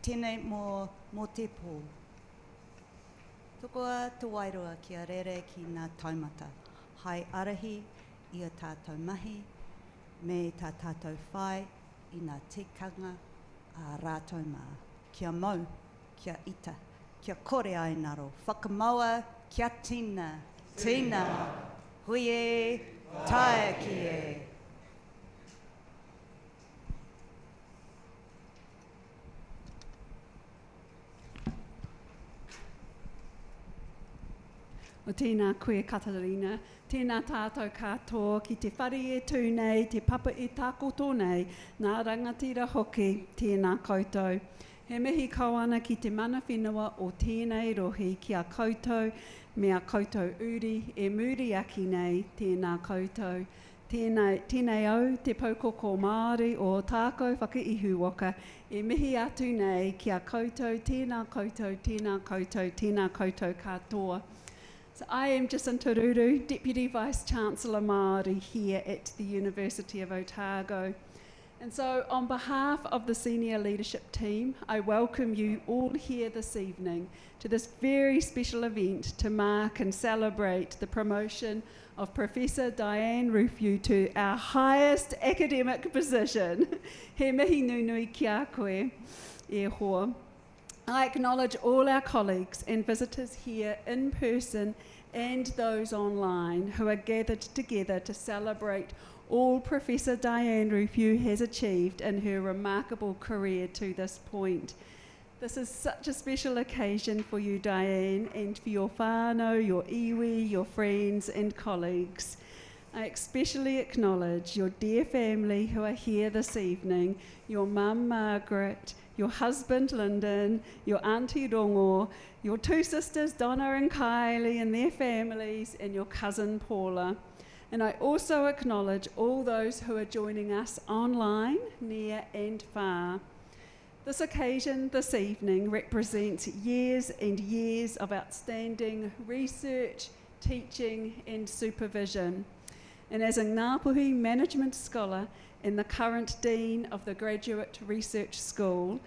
tēnei mō te pō. Tokoa te wairua kia rere ki ngā taumata. Hai arahi i a tātou mahi, me tā tātou whai i ngā tikanga a rātou mā. Kia mau, kia ita, kia kore ai naro. Whakamaua, kia tina, tina, hui e, tae ki e. O tēnā koe Katarina, tēnā tātou katoa ki te whare e tūnei, te papa e tākoto nei, nā rangatira hoki, tēnā koutou. He mihi kauana ki te mana whenua o tēnei rohi ki a koutou, me a koutou uri, e muri aki nei, tēnā koutou. Tēnei au te paukoko Māori o tākou whakaihu waka, e mihi atu nei ki a koutou, tēnā koutou, tēnā koutou, tēnā koutou katoa. So I am Jacinta Ruru, Deputy Vice-Chancellor Māori here at the University of Otago. And so on behalf of the senior leadership team, I welcome you all here this evening to this very special event to mark and celebrate the promotion of Professor Diane Ruwhiu to our highest academic position. He mihi nunui ki a koe, e hoa. I acknowledge all our colleagues and visitors here in person and those online who are gathered together to celebrate all Professor Diane Ruwhiu has achieved in her remarkable career to this point. This is such a special occasion for you, Diane, and for your whānau, your iwi, your friends and colleagues. I especially acknowledge your dear family who are here this evening, your mum Margaret, your husband Lyndon, your auntie Rongo, your two sisters Donna and Kylie and their families, and your cousin Paula. And I also acknowledge all those who are joining us online, near and far. This occasion this evening represents years and years of outstanding research, teaching and supervision. And as a Ngāpuhi Management Scholar and the current Dean of the Graduate Research School,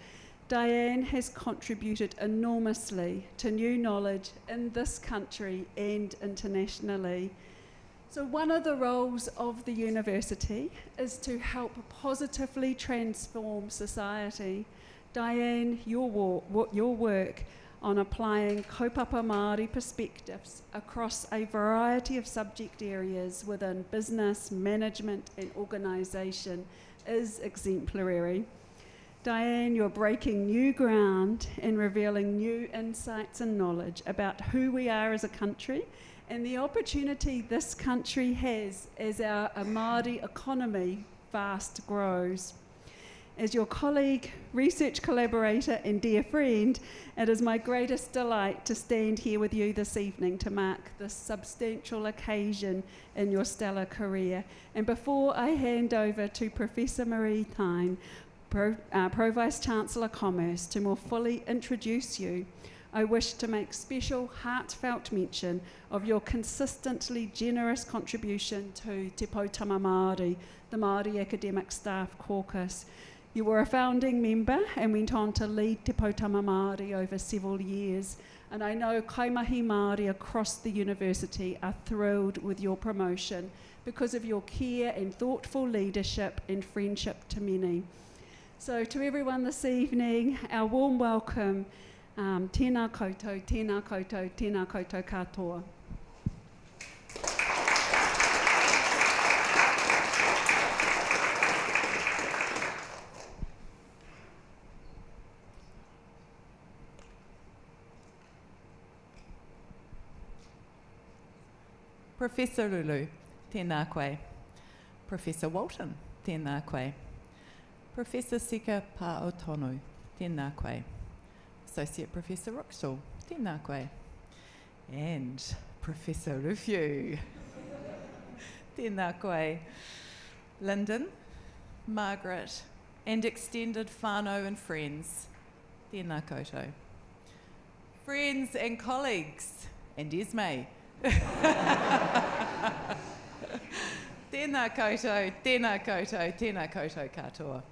Diane has contributed enormously to new knowledge in this country and internationally. So one of the roles of the university is to help positively transform society. Diane, your work on applying kaupapa Māori perspectives across a variety of subject areas within business, management and organisation is exemplary. Diane, you're breaking new ground and revealing new insights and knowledge about who we are as a country and the opportunity this country has as our Māori economy fast grows. As your colleague, research collaborator and dear friend, it is my greatest delight to stand here with you this evening to mark this substantial occasion in your stellar career. And before I hand over to Professor Marie Tyne, Pro Vice-Chancellor Commerce, to more fully introduce you, I wish to make special heartfelt mention of your consistently generous contribution to Te Poutama Māori, the Māori Academic Staff Caucus. You were a founding member and went on to lead Te Poutama Māori over several years, and I know kaimahi Māori across the university are thrilled with your promotion because of your care and thoughtful leadership and friendship to many. So to everyone this evening, our warm welcome. Tēnā koutou, tēnā koutou, tēnā koutou katoa. Professor Lulu, tēnā koe. Professor Walton, tēnā koe. Professor Sika Pāotonu, tēnā koe. Associate Professor Roxall, tēnā koe. And Professor Ruwhiu, tēnā koe. Lyndon, Margaret, and extended whānau and friends, tēnā koutou. Friends and colleagues, and Esme, tēnā koutou, tēnā koutou, tēnā koutou katoa.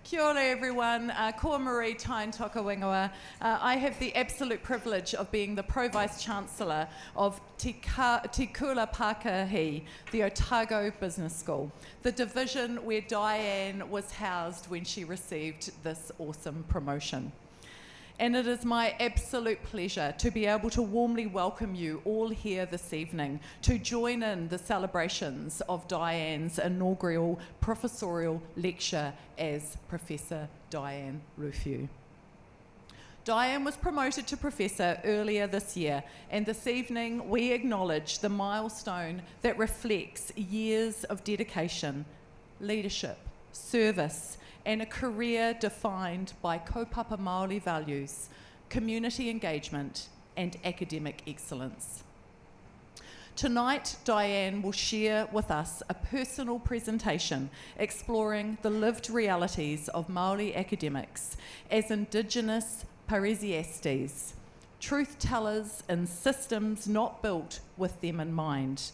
Kia ora everyone, ko Marie Tain Toka Wingoa. I have the absolute privilege of being the Pro-Vice-Chancellor of Te Kula Pākehī, the Otago Business School, the division where Diane was housed when she received this awesome promotion. And it is my absolute pleasure to be able to warmly welcome you all here this evening to join in the celebrations of Diane's inaugural professorial lecture as Professor Diane Ruwhiu. Diane was promoted to professor earlier this year, and this evening we acknowledge the milestone that reflects years of dedication, leadership, service, and a career defined by kaupapa Māori values, community engagement, and academic excellence. Tonight, Diane will share with us a personal presentation exploring the lived realities of Māori academics as Indigenous parrhesiastes, truth tellers in systems not built with them in mind.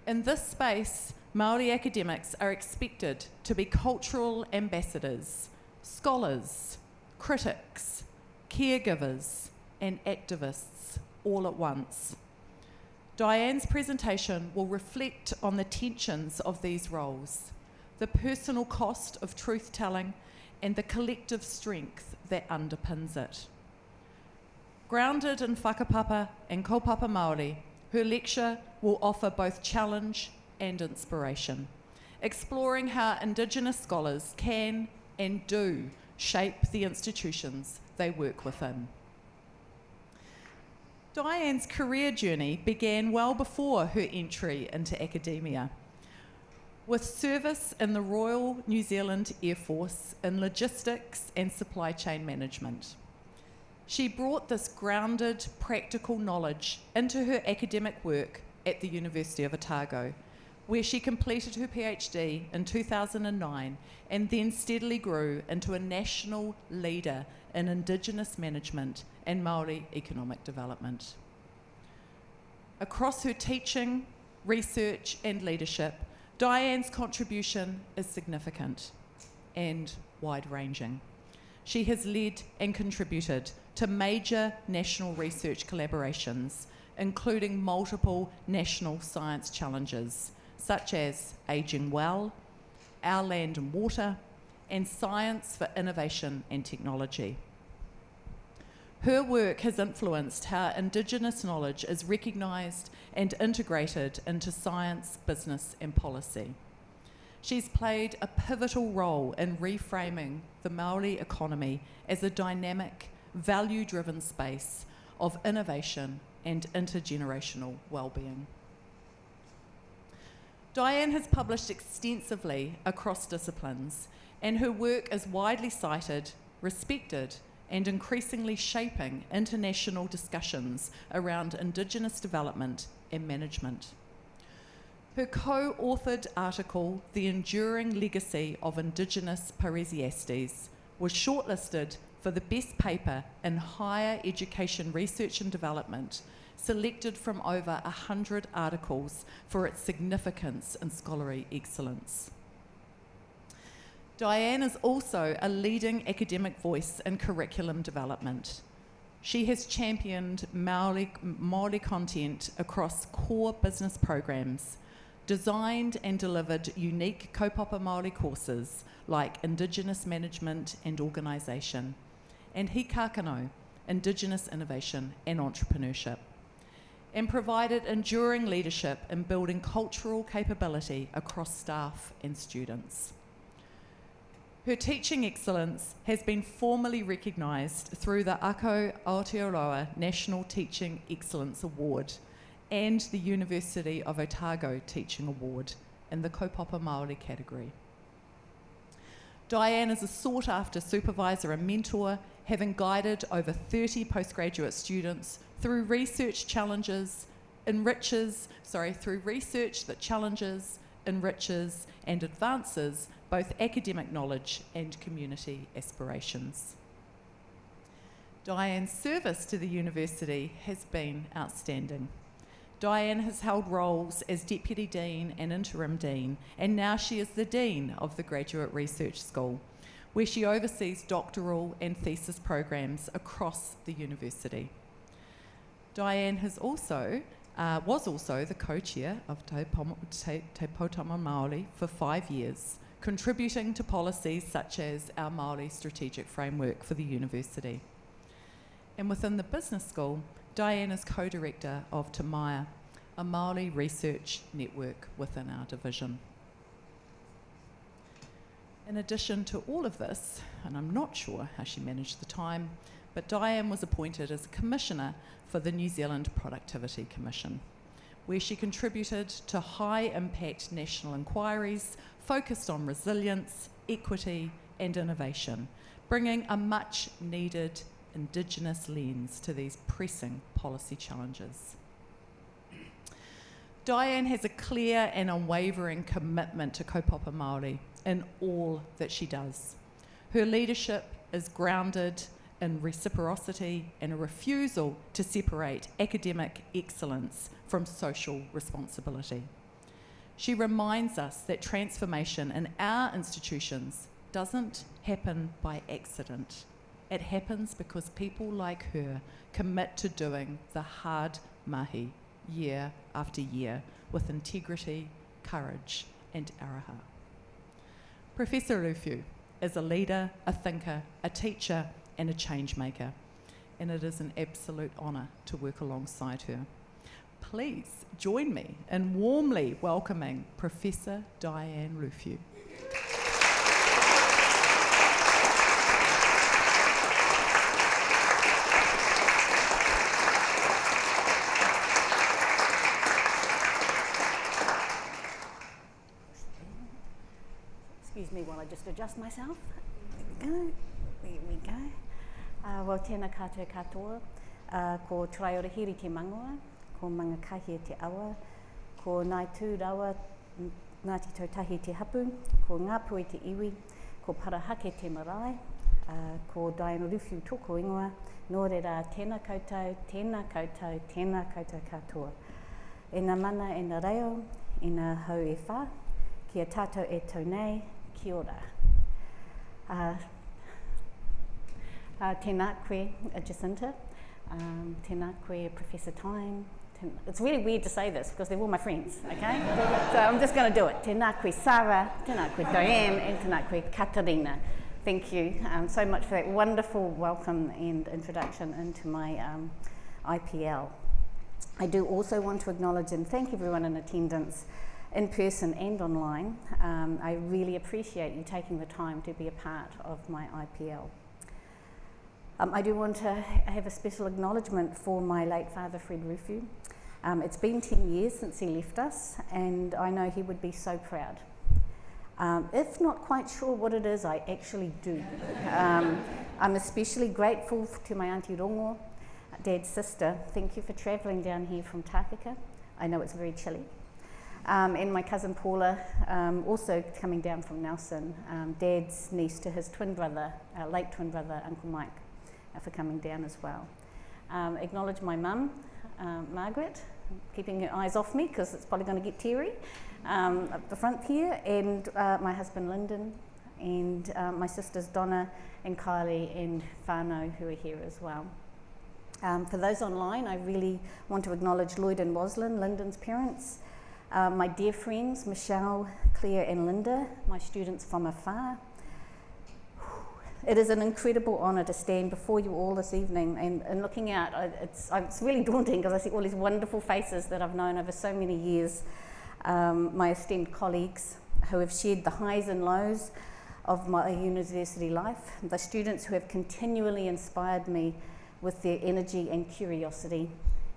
In this space, Māori academics are expected to be cultural ambassadors, scholars, critics, caregivers, and activists all at once. Diane's presentation will reflect on the tensions of these roles, the personal cost of truth-telling, and the collective strength that underpins it. Grounded in whakapapa and kaupapa Māori, her lecture will offer both challenge and inspiration, exploring how Indigenous scholars can and do shape the institutions they work within. Diane's career journey began well before her entry into academia, with service in the Royal New Zealand Air Force in logistics and supply chain management. She brought this grounded, practical knowledge into her academic work at the University of Otago, where she completed her PhD in 2009 and then steadily grew into a national leader in Indigenous management and Māori economic development. Across her teaching, research, and leadership, Diane's contribution is significant and wide-ranging. She has led and contributed to major national research collaborations, including multiple national science challenges, such as Ageing Well, Our Land and Water, and Science for Innovation and Technology. Her work has influenced how Indigenous knowledge is recognised and integrated into science, business, and policy. She's played a pivotal role in reframing the Māori economy as a dynamic, value-driven space of innovation and intergenerational well-being. Diane has published extensively across disciplines, and her work is widely cited, respected, and increasingly shaping international discussions around Indigenous development and management. Her co-authored article, The Enduring Legacy of Indigenous Parrhesiastes, was shortlisted for the best paper in higher education research and development, selected from over 100 articles for its significance and scholarly excellence. Diane is also a leading academic voice in curriculum development. She has championed Māori content across core business programs, designed and delivered unique kaupapa Māori courses like Indigenous Management and Organisation, and Hikakano, Indigenous Innovation and Entrepreneurship, and provided enduring leadership in building cultural capability across staff and students. Her teaching excellence has been formally recognised through the Ako Aotearoa National Teaching Excellence Award and the University of Otago Teaching Award in the Kaupapa Māori category. Diane is a sought-after supervisor and mentor, having guided over 30 postgraduate students through research that challenges, enriches, and advances both academic knowledge and community aspirations. Diane's service to the university has been outstanding. Diane has held roles as Deputy Dean and Interim Dean, and now she is the Dean of the Graduate Research School, where she oversees doctoral and thesis programs across the university. Diane was also the co-chair of Te Potama Māori for 5 years, contributing to policies such as our Māori strategic framework for the university. And within the business school, Diane is co-director of Te Maia, a Māori research network within our division. In addition to all of this, and I'm not sure how she managed the time, but Diane was appointed as a commissioner for the New Zealand Productivity Commission, where she contributed to high-impact national inquiries focused on resilience, equity and innovation, bringing a much-needed Indigenous lens to these pressing policy challenges. Diane has a clear and unwavering commitment to kaupapa Māori in all that she does. Her leadership is grounded in reciprocity and a refusal to separate academic excellence from social responsibility. She reminds us that transformation in our institutions doesn't happen by accident. It happens because people like her commit to doing the hard mahi year after year with integrity, courage and araha. Professor Ruwhiu is a leader, a thinker, a teacher and a change maker, and it is an absolute honour to work alongside her. Please join me in warmly welcoming Professor Diane Ruwhiu. Excuse me while I just adjust myself. There we go. Well, tēnā kātou katoa, ko Traorahiri te Mangua, ko Mangakahi te Awa, ko Nai Tū Rawa, Ngāti Tautahi te Hapu, ko Ngāpui te Iwi, ko Parahake te Marae, ko Diane Ruwhiu tōko ingoa, nō reira tēnā koutou, tēnā koutou, tēnā koutou katoa. E nā mana e nā reo, e nā hau e whā, kia tātou e tau nei, kia ora. Tēnā koe, Jacinta, tēnā koe, Professor Time. It's really weird to say this because they're all my friends, okay? So I'm just going to do it. Tēnā koe, Sarah, tēnā koe, Diane, and tēnā koe, Katarina. Thank you so much for that wonderful welcome and introduction into my IPL. I do also want to acknowledge and thank everyone in attendance in person and online. I really appreciate you taking the time to be a part of my IPL. I do want to have a special acknowledgement for my late father, Fred Ruwhiu. It's been 10 years since he left us, and I know he would be so proud. If not quite sure what it is, I actually do. I'm especially grateful to my Auntie Rongo, Dad's sister. Thank you for travelling down here from Tākaka. I know it's very chilly. And my cousin Paula, also coming down from Nelson, Dad's niece to his twin brother, late twin brother, Uncle Mike, for coming down as well. Acknowledge my mum, Margaret, keeping her eyes off me because it's probably going to get teary up the front here, and my husband Lyndon, and my sisters Donna and Kylie and Whānau who are here as well. For those online, I really want to acknowledge Lloyd and Roslyn, Lyndon's parents, my dear friends Michelle, Claire and Linda, my students from afar. It is an incredible honour to stand before you all this evening and looking out, it's really daunting because I see all these wonderful faces that I've known over so many years, my esteemed colleagues who have shared the highs and lows of my university life, the students who have continually inspired me with their energy and curiosity,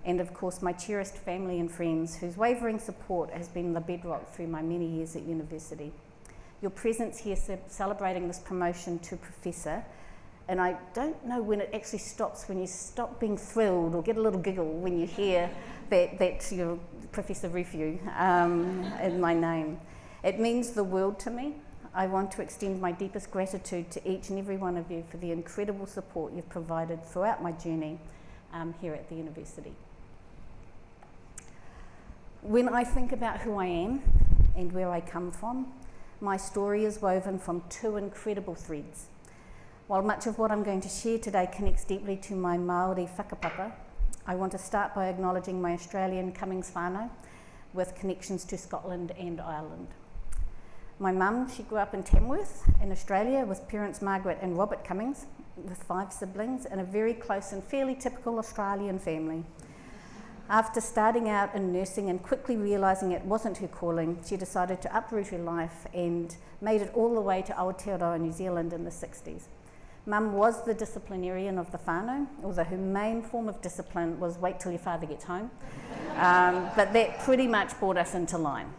and of course my cherished family and friends whose wavering support has been the bedrock through my many years at university. Your presence here celebrating this promotion to Professor, and I don't know when it actually stops, when you stop being thrilled or get a little giggle when you hear that you're Professor Ruwhiu in my name. It means the world to me. I want to extend my deepest gratitude to each and every one of you for the incredible support you've provided throughout my journey here at the university. When I think about who I am and where I come from, my story is woven from two incredible threads. While much of what I'm going to share today connects deeply to my Māori whakapapa, I want to start by acknowledging my Australian Cummings whānau with connections to Scotland and Ireland. My mum, she grew up in Tamworth in Australia with parents Margaret and Robert Cummings, with 5 siblings, in a very close and fairly typical Australian family. After starting out in nursing and quickly realising it wasn't her calling, she decided to uproot her life and made it all the way to Aotearoa, New Zealand in the 60s. Mum was the disciplinarian of the whānau, although her main form of discipline was wait till your father gets home. But that pretty much brought us into line.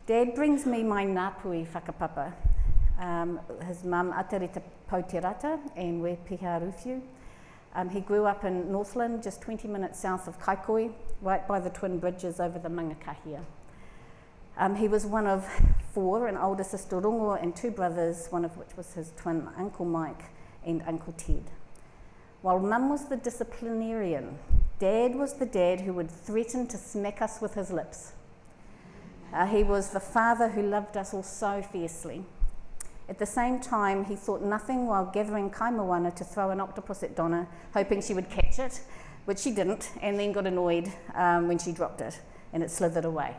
Dad brings me my Ngāpuhi whakapapa. His mum, Atarita Pouterata, and we Piha Ruwhiu. He grew up in Northland, just 20 minutes south of Kaikoui, right by the twin bridges over the Mangakahia. He was one of 4, an older sister Rongo and 2 brothers, one of which was his twin Uncle Mike and Uncle Ted. While Mum was the disciplinarian, Dad was the dad who would threaten to smack us with his lips. He was the father who loved us all so fiercely. At the same time, he thought nothing while gathering kaimawana to throw an octopus at Donna, hoping she would catch it, which she didn't, and then got annoyed when she dropped it and it slithered away.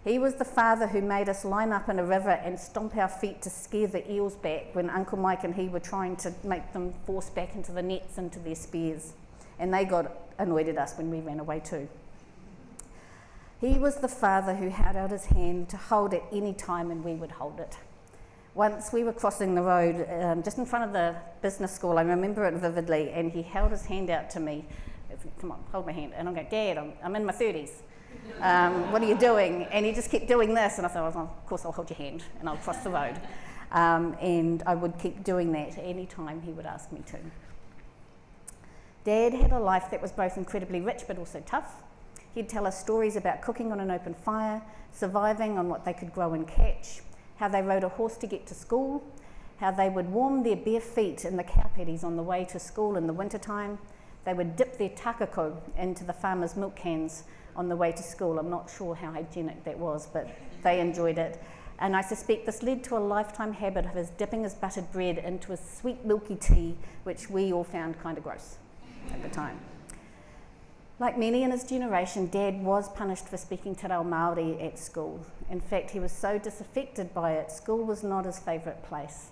He was the father who made us line up in a river and stomp our feet to scare the eels back when Uncle Mike and he were trying to make them force back into the nets, into their spears. And they got annoyed at us when we ran away too. He was the father who held out his hand to hold at any time and we would hold it. Once we were crossing the road just in front of the business school, I remember it vividly, and he held his hand out to me. Come on, hold my hand. And I'm going, Dad, I'm in my 30s. What are you doing? And he just kept doing this, and I thought, well, of course I'll hold your hand and I'll cross the road. And I would keep doing that any time he would ask me to. Dad had a life that was both incredibly rich but also tough. He'd tell us stories about cooking on an open fire, surviving on what they could grow and catch, how they rode a horse to get to school, how they would warm their bare feet in the cow paddies on the way to school in the wintertime. They would dip their takako into the farmers' milk cans on the way to school. I'm not sure how hygienic that was, but they enjoyed it. And I suspect this led to a lifetime habit of his dipping his buttered bread into his sweet milky tea, which we all found kind of gross at the time. Like many in his generation, Dad was punished for speaking te reo Māori at school. In fact, he was so disaffected by it, school was not his favourite place,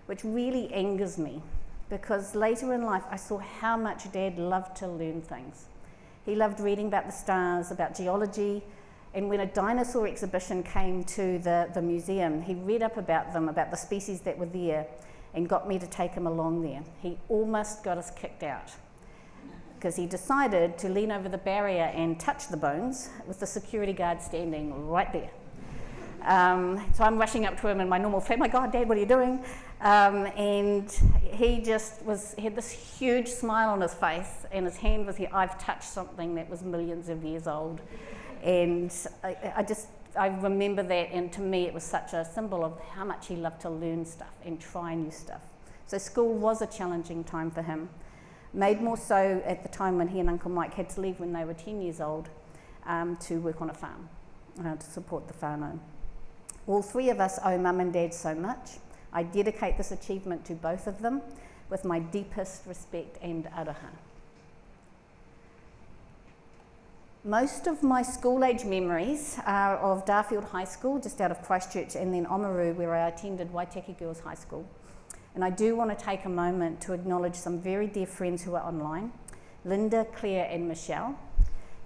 which really angers me, because later in life I saw how much Dad loved to learn things. He loved reading about the stars, about geology, and when a dinosaur exhibition came to the museum, he read up about them, about the species that were there, and got me to take him along there. He almost got us kicked out, because he decided to lean over the barrier and touch the bones with the security guard standing right there. So I'm rushing up to him in my normal flat, my God, Dad, what are you doing? And he had this huge smile on his face, and his hand was here. I've touched something that was millions of years old. And I remember that, and to me it was such a symbol of how much he loved to learn stuff and try new stuff. So school was a challenging time for him. Made more so at the time when he and Uncle Mike had to leave when they were 10 years old to work on a farm, to support the whānau. All 3 of us owe Mum and Dad so much. I dedicate this achievement to both of them with my deepest respect and aroha. Most of my school-age memories are of Darfield High School, just out of Christchurch, and then Oamaru, where I attended Waitaki Girls High School. And I do want to take a moment to acknowledge some very dear friends who are online, Linda, Claire and Michelle.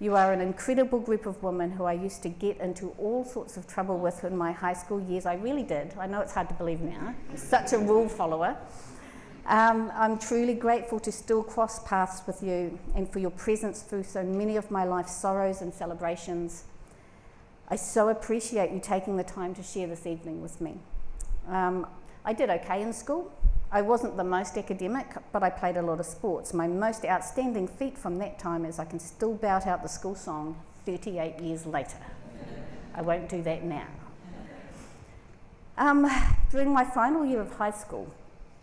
You are an incredible group of women who I used to get into all sorts of trouble with in my high school years. I really did. I know it's hard to believe now. I'm such a rule follower. I'm truly grateful to still cross paths with you and for your presence through so many of my life's sorrows and celebrations. I so appreciate you taking the time to share this evening with me. I did okay in school. I wasn't the most academic, but I played a lot of sports. My most outstanding feat from that time is I can still belt out the school song 38 years later. I won't do that now. During my final year of high school,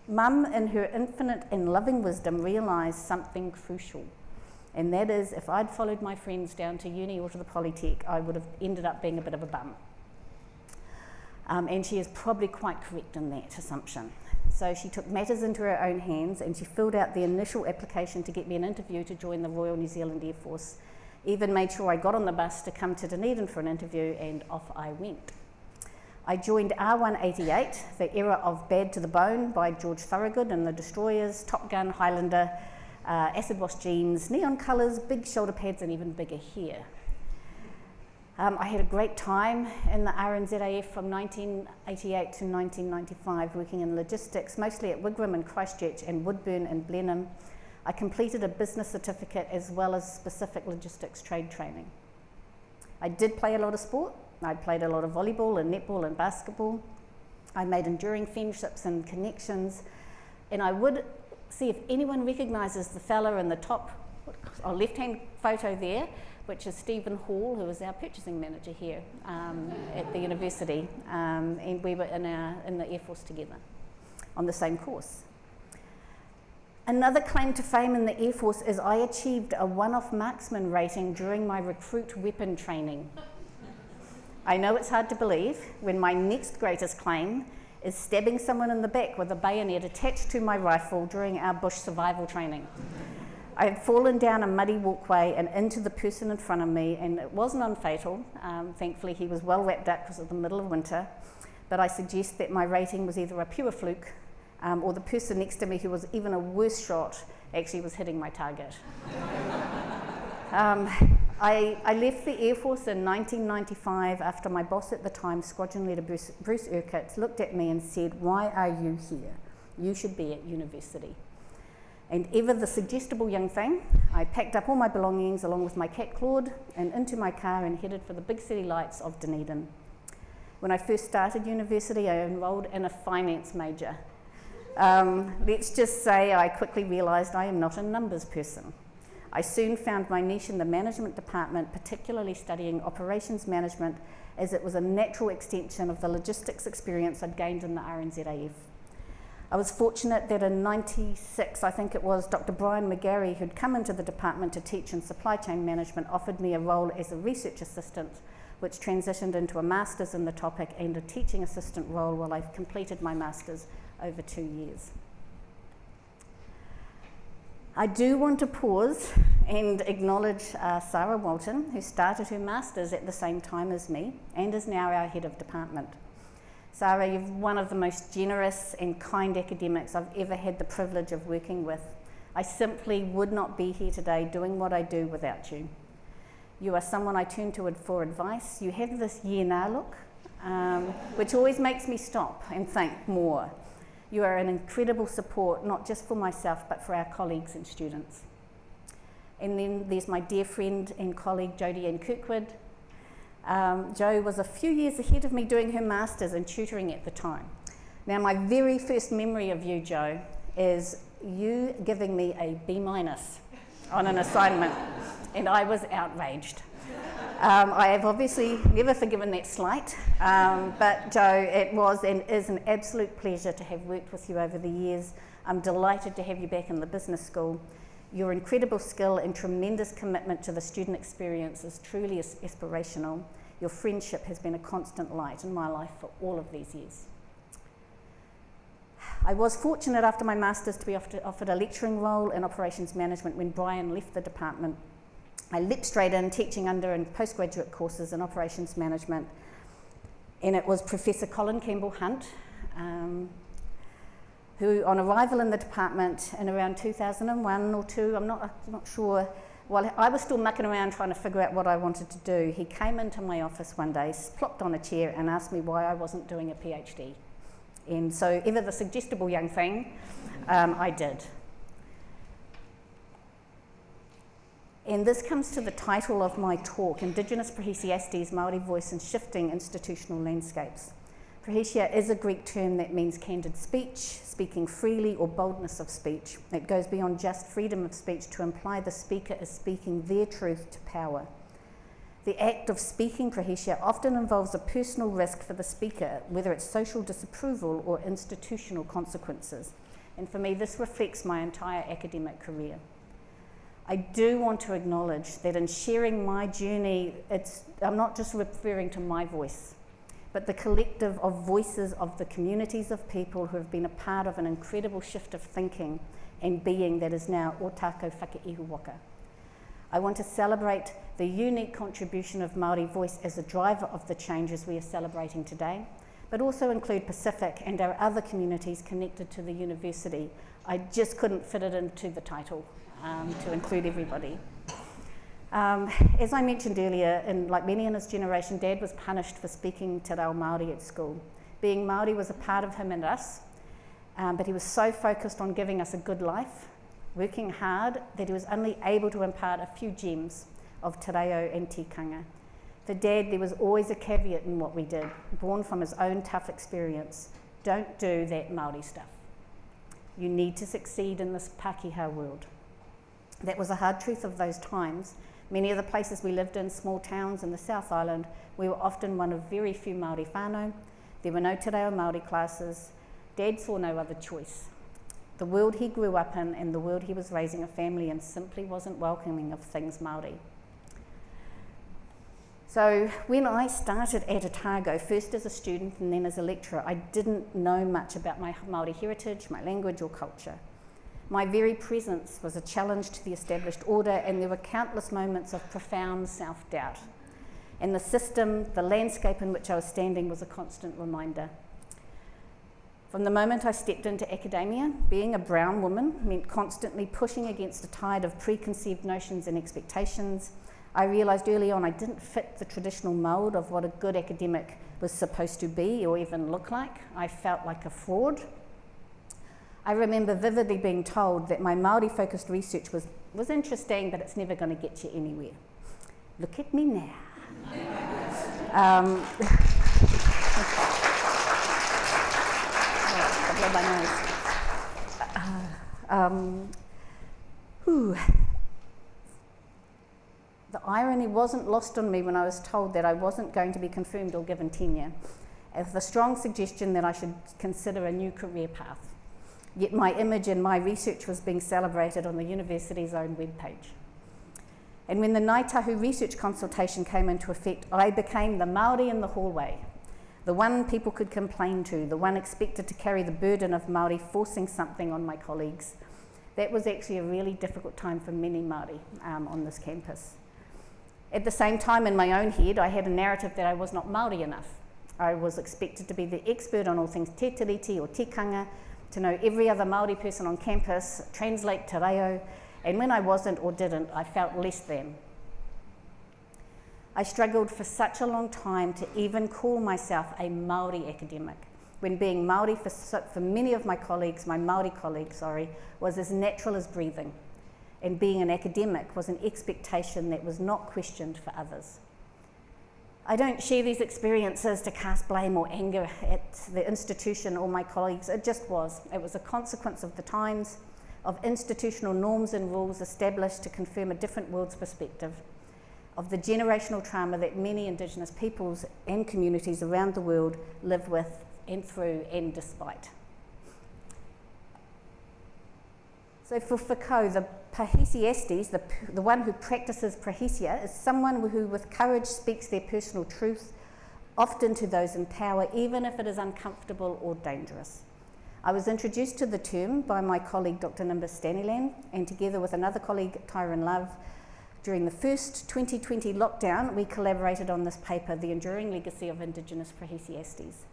Mum, in her infinite and loving wisdom, realised something crucial. And that is, if I'd followed my friends down to uni or to the Polytech, I would have ended up being a bit of a bum. and she is probably quite correct in that assumption. So she took matters into her own hands and she filled out the initial application to get me an interview to join the Royal New Zealand Air Force. Even made sure I got on the bus to come to Dunedin for an interview, and off I went. I joined R188, the era of Bad to the Bone by George Thorogood and the Destroyers, Top Gun, Highlander, acid wash jeans, neon colours, big shoulder pads and even bigger hair. I had a great time in the RNZAF from 1988 to 1995, working in logistics, mostly at Wigram and Christchurch and Woodburn and Blenheim. I completed a business certificate as well as specific logistics trade training. I did play a lot of sport. I played a lot of volleyball and netball and basketball. I made enduring friendships and connections, and I would see if anyone recognises the fella in the top left-hand photo there, which is Stephen Hall, who is our purchasing manager here at the university, and we were in the Air Force together on the same course. Another claim to fame in the Air Force is I achieved a one-off marksman rating during my recruit weapon training. I know it's hard to believe when my next greatest claim is stabbing someone in the back with a bayonet attached to my rifle during our bush survival training. I had fallen down a muddy walkway and into the person in front of me, and it wasn't unfatal. Thankfully, he was well wrapped up because it was the middle of winter, but I suggest that my rating was either a pure fluke or the person next to me, who was even a worse shot, actually was hitting my target. I left the Air Force in 1995 after my boss at the time, Squadron Leader Bruce Urquhart, looked at me and said, "Why are you here? You should be at university." And ever the suggestible young thing, I packed up all my belongings along with my cat Claude and into my car and headed for the big city lights of Dunedin. When I first started university, I enrolled in a finance major. Let's just say I quickly realised I am not a numbers person. I soon found my niche in the management department, particularly studying operations management, as it was a natural extension of the logistics experience I'd gained in the RNZAF. I was fortunate that in '96, I think it was, Dr. Brian McGarry, who'd come into the department to teach in supply chain management, offered me a role as a research assistant, which transitioned into a master's in the topic and a teaching assistant role while I've completed my master's over 2 years. I do want to pause and acknowledge Sarah Walton, who started her master's at the same time as me and is now our head of department. Sarah, you're one of the most generous and kind academics I've ever had the privilege of working with. I simply would not be here today doing what I do without you. You are someone I turn to for advice. You have this year now look, which always makes me stop and think more. You are an incredible support, not just for myself, but for our colleagues and students. And then there's my dear friend and colleague, Diane Ruwhiu. Jo was a few years ahead of me doing her master's and tutoring at the time. Now, my very first memory of you, Jo, is you giving me a B- on an assignment, and I was outraged. I have obviously never forgiven that slight, but Jo, it was and is an absolute pleasure to have worked with you over the years. I'm delighted to have you back in the business school. Your incredible skill and tremendous commitment to the student experience is truly aspirational. Your friendship has been a constant light in my life for all of these years. I was fortunate after my master's to be offered a lecturing role in operations management when Brian left the department. I leapt straight in, teaching under and postgraduate courses in operations management, and it was Professor Colin Campbell Hunt, who on arrival in the department in around 2001 or 2, I'm not sure, while I was still mucking around trying to figure out what I wanted to do, he came into my office one day, plopped on a chair and asked me why I wasn't doing a PhD. And so, ever the suggestible young thing, I did. And this comes to the title of my talk, Indigenous Parrhesiastes, Māori Voice in Shifting Institutional Landscapes. Parrhesia is a Greek term that means candid speech, speaking freely, or boldness of speech. It goes beyond just freedom of speech to imply the speaker is speaking their truth to power. The act of speaking parrhesia often involves a personal risk for the speaker, whether it's social disapproval or institutional consequences. And for me, this reflects my entire academic career. I do want to acknowledge that in sharing my journey, I'm not just referring to my voice. but the collective of voices of the communities of people who have been a part of an incredible shift of thinking and being that is now o tākou whakaihu waka. I want to celebrate the unique contribution of Māori voice as a driver of the changes we are celebrating today, but also include Pacific and our other communities connected to the university. I just couldn't fit it into the title to include everybody. As I mentioned earlier, like many in his generation, Dad was punished for speaking te reo Māori at school. Being Māori was a part of him and us, but he was so focused on giving us a good life, working hard, that he was only able to impart a few gems of te reo and tikanga. For Dad, there was always a caveat in what we did, born from his own tough experience. Don't do that Māori stuff. You need to succeed in this Pākehā world. That was a hard truth of those times. Many of the places we lived in, small towns in the South Island, we were often one of very few Māori whānau. There were no te reo Māori classes. Dad saw no other choice. The world he grew up in and the world he was raising a family in simply wasn't welcoming of things Māori. So when I started at Otago, first as a student and then as a lecturer, I didn't know much about my Māori heritage, my language or culture. My very presence was a challenge to the established order, and there were countless moments of profound self-doubt. And the system, the landscape in which I was standing was a constant reminder. From the moment I stepped into academia, being a brown woman meant constantly pushing against a tide of preconceived notions and expectations. I realised early on I didn't fit the traditional mould of what a good academic was supposed to be or even look like. I felt like a fraud. I remember vividly being told that my Māori-focused research was interesting, but it's never going to get you anywhere. Look at me now. The irony wasn't lost on me when I was told that I wasn't going to be confirmed or given tenure, with a strong suggestion that I should consider a new career path. Yet my image and my research was being celebrated on the university's own webpage. And when the Ngāi Tahu research consultation came into effect, I became the Māori in the hallway, the one people could complain to, the one expected to carry the burden of Māori forcing something on my colleagues. That was actually a really difficult time for many Māori on this campus. At the same time, in my own head, I had a narrative that I was not Māori enough. I was expected to be the expert on all things te tiriti or tikanga, to know every other Māori person on campus, translate te reo, and when I wasn't or didn't, I felt less than. I struggled for such a long time to even call myself a Māori academic, when being Māori for many of my colleagues, my Māori colleagues, was as natural as breathing, and being an academic was an expectation that was not questioned for others. I don't share these experiences to cast blame or anger at the institution or my colleagues. It just was. It was a consequence of the times, of institutional norms and rules established to confirm a different world's perspective, of the generational trauma that many Indigenous peoples and communities around the world live with and through and despite. So for Foucault, the parrhesiastes, the one who practices parrhesia, is someone who with courage speaks their personal truth, often to those in power, even if it is uncomfortable or dangerous. I was introduced to the term by my colleague Dr. Nimbus Staniland, and together with another colleague, Tyron Love, during the first 2020 lockdown, we collaborated on this paper, The Enduring Legacy of Indigenous Parrhesiastes.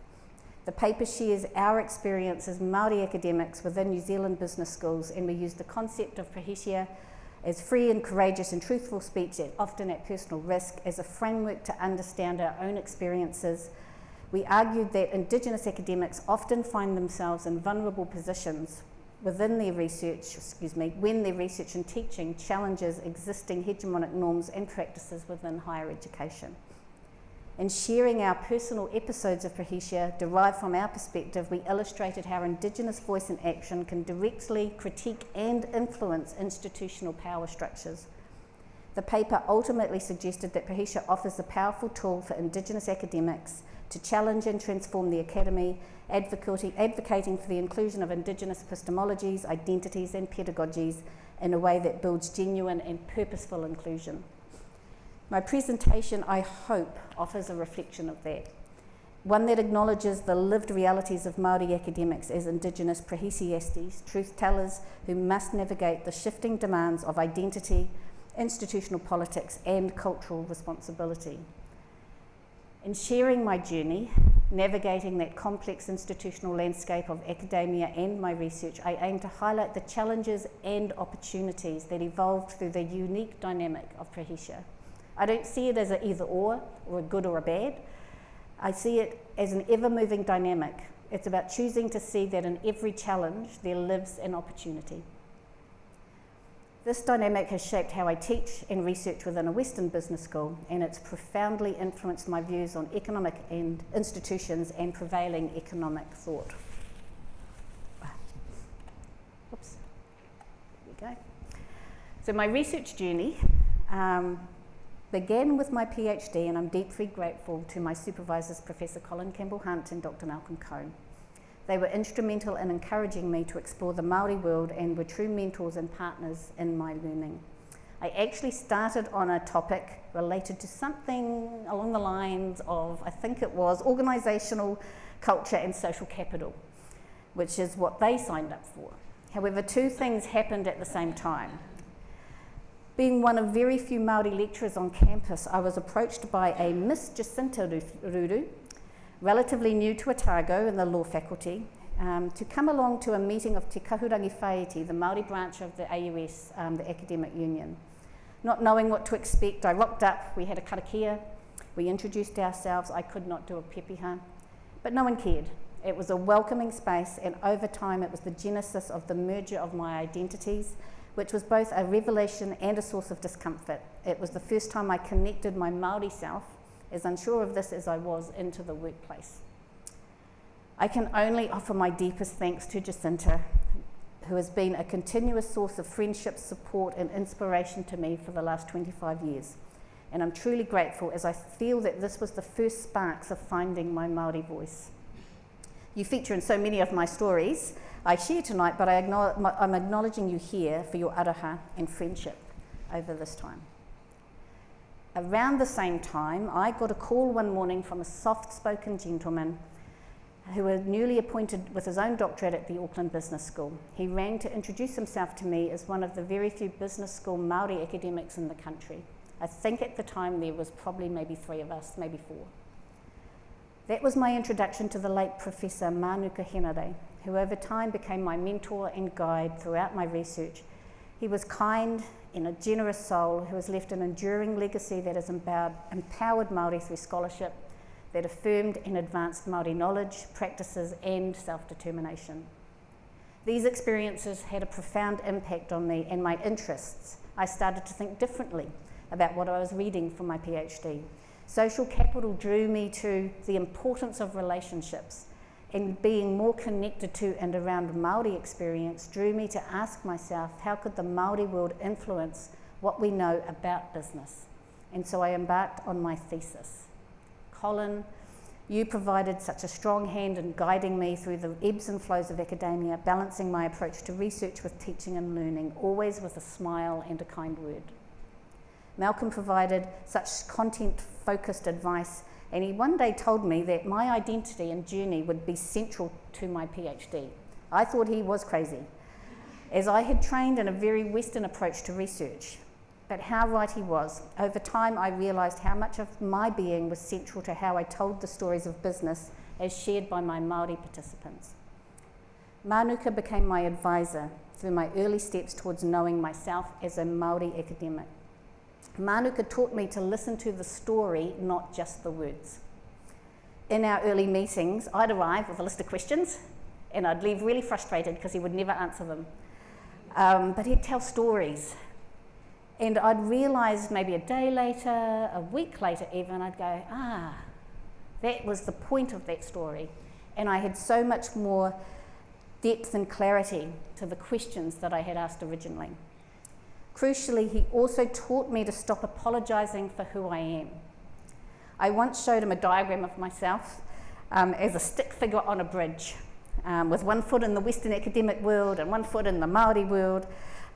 The paper shares our experience as Māori academics within New Zealand business schools, and we use the concept of parrhesia as free and courageous and truthful speech, often at personal risk, as a framework to understand our own experiences. We argued that Indigenous academics often find themselves in vulnerable positions within their research, when their research and teaching challenges existing hegemonic norms and practices within higher education. In sharing our personal episodes of parrhesia derived from our perspective, we illustrated how Indigenous voice and action can directly critique and influence institutional power structures. The paper ultimately suggested that parrhesia offers a powerful tool for Indigenous academics to challenge and transform the academy, advocating for the inclusion of Indigenous epistemologies, identities and pedagogies in a way that builds genuine and purposeful inclusion. My presentation, I hope, offers a reflection of that. one that acknowledges the lived realities of Māori academics as Indigenous parrhesiastes, truth-tellers who must navigate the shifting demands of identity, institutional politics, and cultural responsibility. In sharing my journey, navigating that complex institutional landscape of academia and my research, I aim to highlight the challenges and opportunities that evolved through the unique dynamic of parrhesia. I don't see it as an either or a good or a bad. I see it as an ever-moving dynamic. It's about choosing to see that in every challenge there lives an opportunity. This dynamic has shaped how I teach and research within a Western business school, and it's profoundly influenced my views on economic and institutions and prevailing economic thought. Oops, there we go. So my research journey began with my PhD, and I'm deeply grateful to my supervisors, Professor Colin Campbell-Hunt and Dr. Malcolm Cohn. They were instrumental in encouraging me to explore the Māori world and were true mentors and partners in my learning. I actually started on a topic related to something along the lines of, I think it was organisational culture and social capital, which is what they signed up for. However, two things happened at the same time. Being one of very few Māori lecturers on campus, I was approached by a Miss Jacinta Ruru, relatively new to Otago in the law faculty, to come along to a meeting of Te Kahurangi Whaiti, the Māori branch of the AUS, the academic union. Not knowing what to expect, I rocked up, we had a karakia, we introduced ourselves. I could not do a pepeha, but no one cared. It was a welcoming space, and over time it was the genesis of the merger of my identities, which was both a revelation and a source of discomfort. It was the first time I connected my Māori self, as unsure of this as I was, into the workplace. I can only offer my deepest thanks to Jacinta, who has been a continuous source of friendship, support, and inspiration to me for the last 25 years. And I'm truly grateful, as I feel that this was the first sparks of finding my Māori voice. You feature in so many of my stories I share tonight, but I'm acknowledging you here for your aroha and friendship over this time. Around the same time, I got a call one morning from a soft-spoken gentleman who was newly appointed with his own doctorate at the Auckland Business School. He rang to introduce himself to me as one of the very few business school Māori academics in the country. I think at the time there was probably maybe 3 of us, maybe 4. That was my introduction to the late Professor Mānuka Henare, who over time became my mentor and guide throughout my research. He was kind and a generous soul who has left an enduring legacy that has empowered Māori through scholarship, that affirmed and advanced Māori knowledge, practices, and self-determination. These experiences had a profound impact on me and my interests. I started to think differently about what I was reading for my PhD. Social capital drew me to the importance of relationships, and being more connected to and around Māori experience drew me to ask myself, how could the Māori world influence what we know about business? And so I embarked on my thesis. Colin, you provided such a strong hand in guiding me through the ebbs and flows of academia, balancing my approach to research with teaching and learning, always with a smile and a kind word. Malcolm provided such content-focused advice, and he one day told me that my identity and journey would be central to my PhD. I thought he was crazy, as I had trained in a very Western approach to research. But how right he was. Over time, I realised how much of my being was central to how I told the stories of business as shared by my Māori participants. Mānuka became my advisor through my early steps towards knowing myself as a Māori academic. Mānuka taught me to listen to the story, not just the words. In our early meetings, I'd arrive with a list of questions, and I'd leave really frustrated because he would never answer them. But he'd tell stories. And I'd realise maybe a day later, a week later even, I'd go, that was the point of that story. And I had so much more depth and clarity to the questions that I had asked originally. Crucially, he also taught me to stop apologising for who I am. I once showed him a diagram of myself as a stick figure on a bridge, with one foot in the Western academic world and one foot in the Māori world.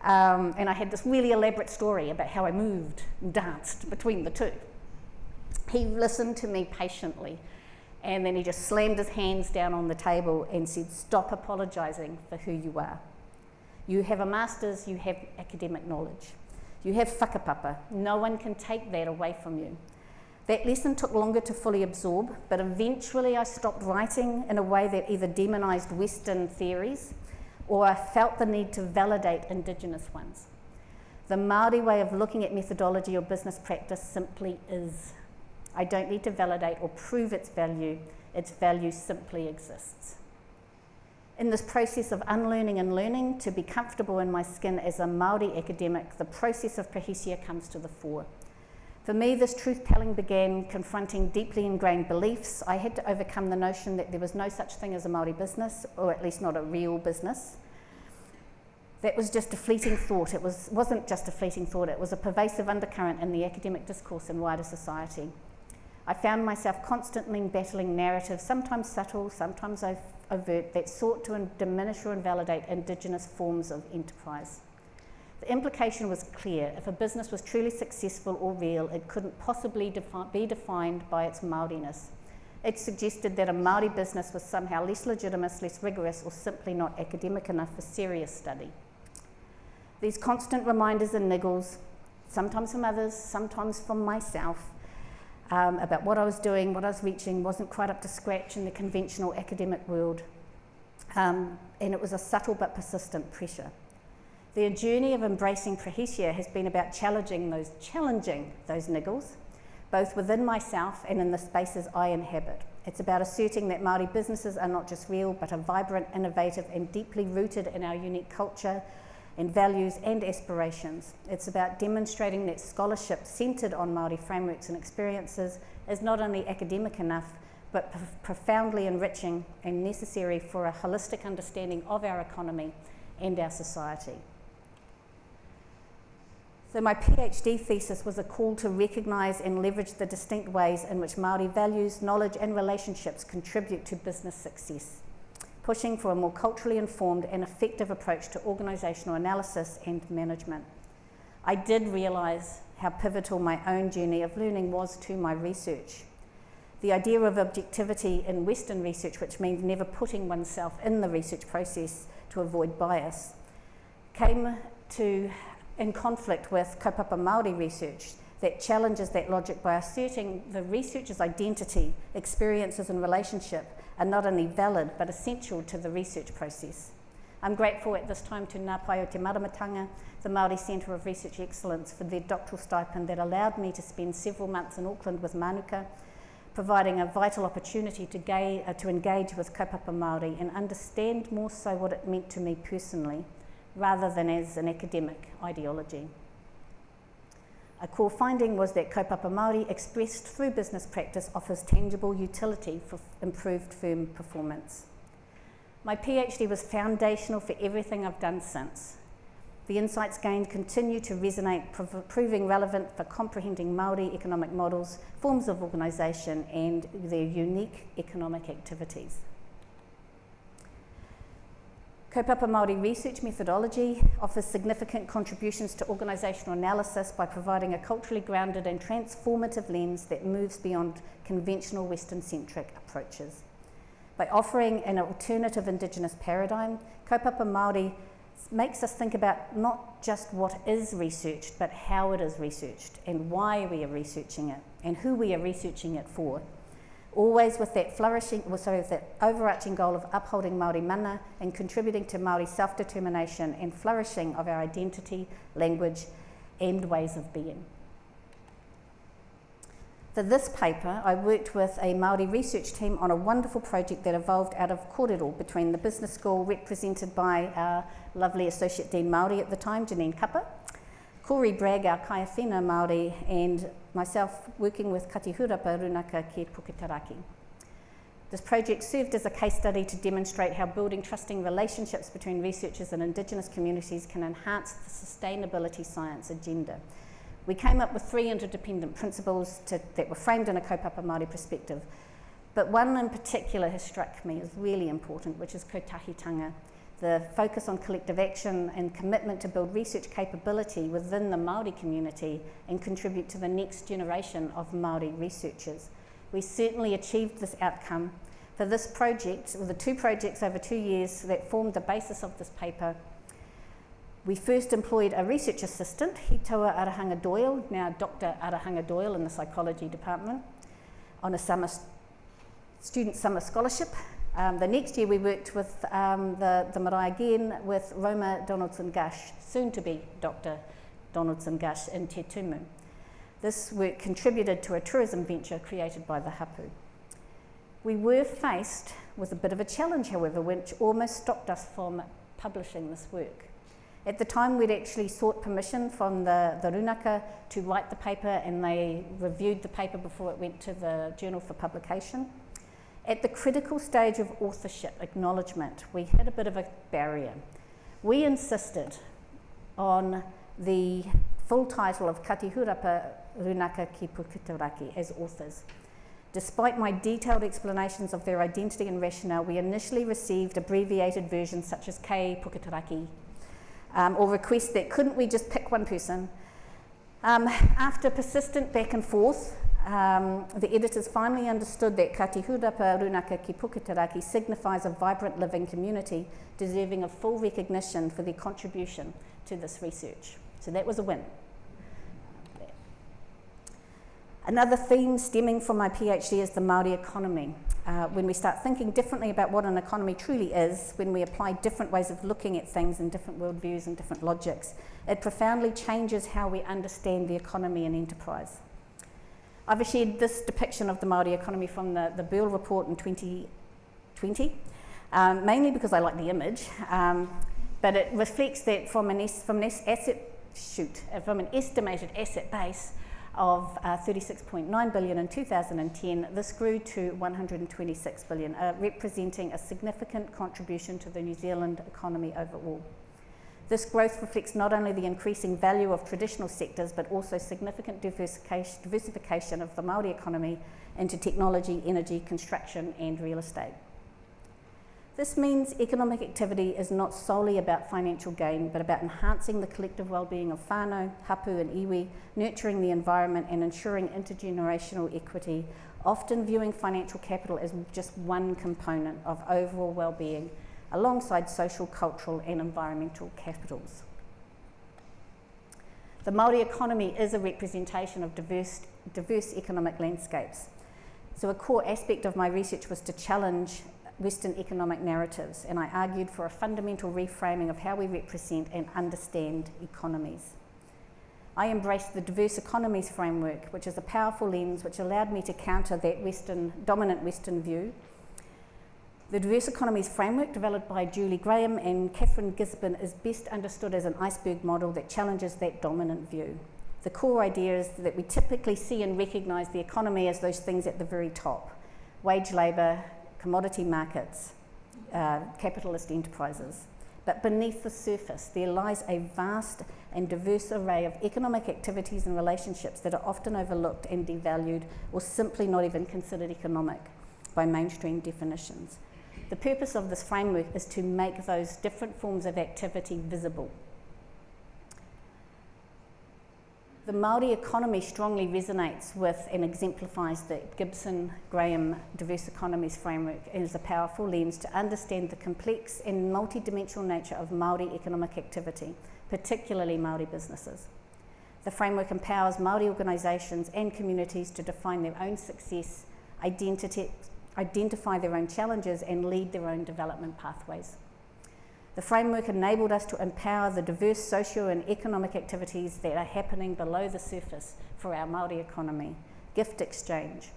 And I had this really elaborate story about how I moved and danced between the two. He listened to me patiently And then he just slammed his hands down on the table and said, stop apologising for who you are. You have a master's, you have academic knowledge. You have whakapapa. No one can take that away from you. That lesson took longer to fully absorb, but eventually I stopped writing in a way that either demonised Western theories or I felt the need to validate Indigenous ones. The Māori way of looking at methodology or business practice simply is. I don't need to validate or prove its value simply exists. In this process of unlearning and learning to be comfortable in my skin as a Māori academic, the process of parrhesia comes to the fore. For me, this truth-telling began confronting deeply ingrained beliefs. I had to overcome the notion that there was no such thing as a Māori business, or at least not a real business. That was just a fleeting thought. It wasn't just a fleeting thought, it was a pervasive undercurrent in the academic discourse and wider society. I found myself constantly battling narratives, sometimes subtle, sometimes overt, that sought to diminish or invalidate Indigenous forms of enterprise. The implication was clear. If a business was truly successful or real, it couldn't possibly be defined by its Māoriness. It suggested that a Māori business was somehow less legitimate, less rigorous, or simply not academic enough for serious study. These constant reminders and niggles, sometimes from others, sometimes from myself, about what I was doing, what I was reaching, wasn't quite up to scratch in the conventional academic world. And it was a subtle but persistent pressure. The journey of embracing parrhesia has been about challenging those niggles, both within myself and in the spaces I inhabit. It's about asserting that Māori businesses are not just real, but are vibrant, innovative, and deeply rooted in our unique culture and values and aspirations. It's about demonstrating that scholarship centred on Māori frameworks and experiences is not only academic enough, but profoundly enriching and necessary for a holistic understanding of our economy and our society. So my PhD thesis was a call to recognise and leverage the distinct ways in which Māori values, knowledge and relationships contribute to business success, pushing for a more culturally informed and effective approach to organisational analysis and management. I did realise how pivotal my own journey of learning was to my research. The idea of objectivity in Western research, which means never putting oneself in the research process to avoid bias, came in conflict with kaupapa Māori research that challenges that logic by asserting the researcher's identity, experiences and relationship are not only valid but essential to the research process. I'm grateful at this time to Ngā Pai o Te Maramatanga, the Māori Centre of Research Excellence, for their doctoral stipend that allowed me to spend several months in Auckland with Mānuka, providing a vital opportunity to engage with kaupapa Māori and understand more so what it meant to me personally, rather than as an academic ideology. A core finding was that kaupapa Māori expressed through business practice offers tangible utility for improved firm performance. My PhD was foundational for everything I've done since. The insights gained continue to resonate, proving relevant for comprehending Māori economic models, forms of organisation and their unique economic activities. Kaupapa Māori research methodology offers significant contributions to organisational analysis by providing a culturally grounded and transformative lens that moves beyond conventional Western-centric approaches. By offering an alternative Indigenous paradigm, kaupapa Māori makes us think about not just what is researched, but how it is researched and why we are researching it and who we are researching it for. Always with that overarching goal of upholding Māori mana and contributing to Māori self-determination and flourishing of our identity, language and ways of being. For this paper, I worked with a Māori research team on a wonderful project that evolved out of kōrero between the business school represented by our lovely Associate Dean Māori at the time, Janine Kappa, Corey Bragg, our kaiawhina Māori, and myself working with Kati Hurapa Runaka ki Puketaraki. This project served as a case study to demonstrate how building trusting relationships between researchers and Indigenous communities can enhance the sustainability science agenda. We came up with 3 interdependent principles that were framed in a kaupapa Māori perspective, but one in particular has struck me as really important, which is kotahitanga, the focus on collective action and commitment to build research capability within the Māori community and contribute to the next generation of Māori researchers. We certainly achieved this outcome. For this project, or the 2 projects over 2 years that formed the basis of this paper, we first employed a research assistant, Hitoa Arahanga Doyle, now Dr. Arahanga Doyle in the psychology department, on a student summer scholarship. The next year we worked with the marae again with Roma Donaldson-Gush, soon to be Dr. Donaldson-Gush in Te Tumu. This work contributed to a tourism venture created by the hapu. We were faced with a bit of a challenge, however, which almost stopped us from publishing this work. At the time, we'd actually sought permission from the Runaka to write the paper, and they reviewed the paper before it went to the journal for publication. At the critical stage of authorship acknowledgement, we had a bit of a barrier. We insisted on the full title of Katihurapa Runaka ki Puketeraki as authors. Despite my detailed explanations of their identity and rationale, we initially received abbreviated versions such as K Puketeraki, or requests that couldn't we just pick one person. After persistent back and forth, the editors finally understood that Katihurapa Runaka ki Puketeraki signifies a vibrant living community deserving of full recognition for their contribution to this research. So that was a win. Another theme stemming from my PhD is the Māori economy. When we start thinking differently about what an economy truly is, when we apply different ways of looking at things and different worldviews and different logics, it profoundly changes how we understand the economy and enterprise. I've shared this depiction of the Māori economy from the Beale report in 2020, mainly because I like the image, but it reflects that from an estimated asset base of 36.9 billion in 2010, this grew to 126 billion, representing a significant contribution to the New Zealand economy overall. This growth reflects not only the increasing value of traditional sectors, but also significant diversification of the Māori economy into technology, energy, construction, and real estate. This means economic activity is not solely about financial gain, but about enhancing the collective well-being of whānau, hapu and iwi, nurturing the environment and ensuring intergenerational equity, often viewing financial capital as just one component of overall well-being, alongside social, cultural and environmental capitals. The Māori economy is a representation of diverse economic landscapes. So a core aspect of my research was to challenge Western economic narratives, and I argued for a fundamental reframing of how we represent and understand economies. I embraced the diverse economies framework, which is a powerful lens which allowed me to counter that dominant Western view. The diverse economies framework, developed by Julie Graham and Catherine Gisborne, is best understood as an iceberg model that challenges that dominant view. The core idea is that we typically see and recognise the economy as those things at the very top: wage labour, commodity markets, capitalist enterprises. But beneath the surface, there lies a vast and diverse array of economic activities and relationships that are often overlooked and devalued, or simply not even considered economic by mainstream definitions. The purpose of this framework is to make those different forms of activity visible. The Māori economy strongly resonates with and exemplifies the Gibson-Graham diverse economies framework and is a powerful lens to understand the complex and multidimensional nature of Māori economic activity, particularly Māori businesses. The framework empowers Māori organisations and communities to define their own success, identify their own challenges and lead their own development pathways. The framework enabled us to empower the diverse socio and economic activities that are happening below the surface for our Māori economy: gift exchange,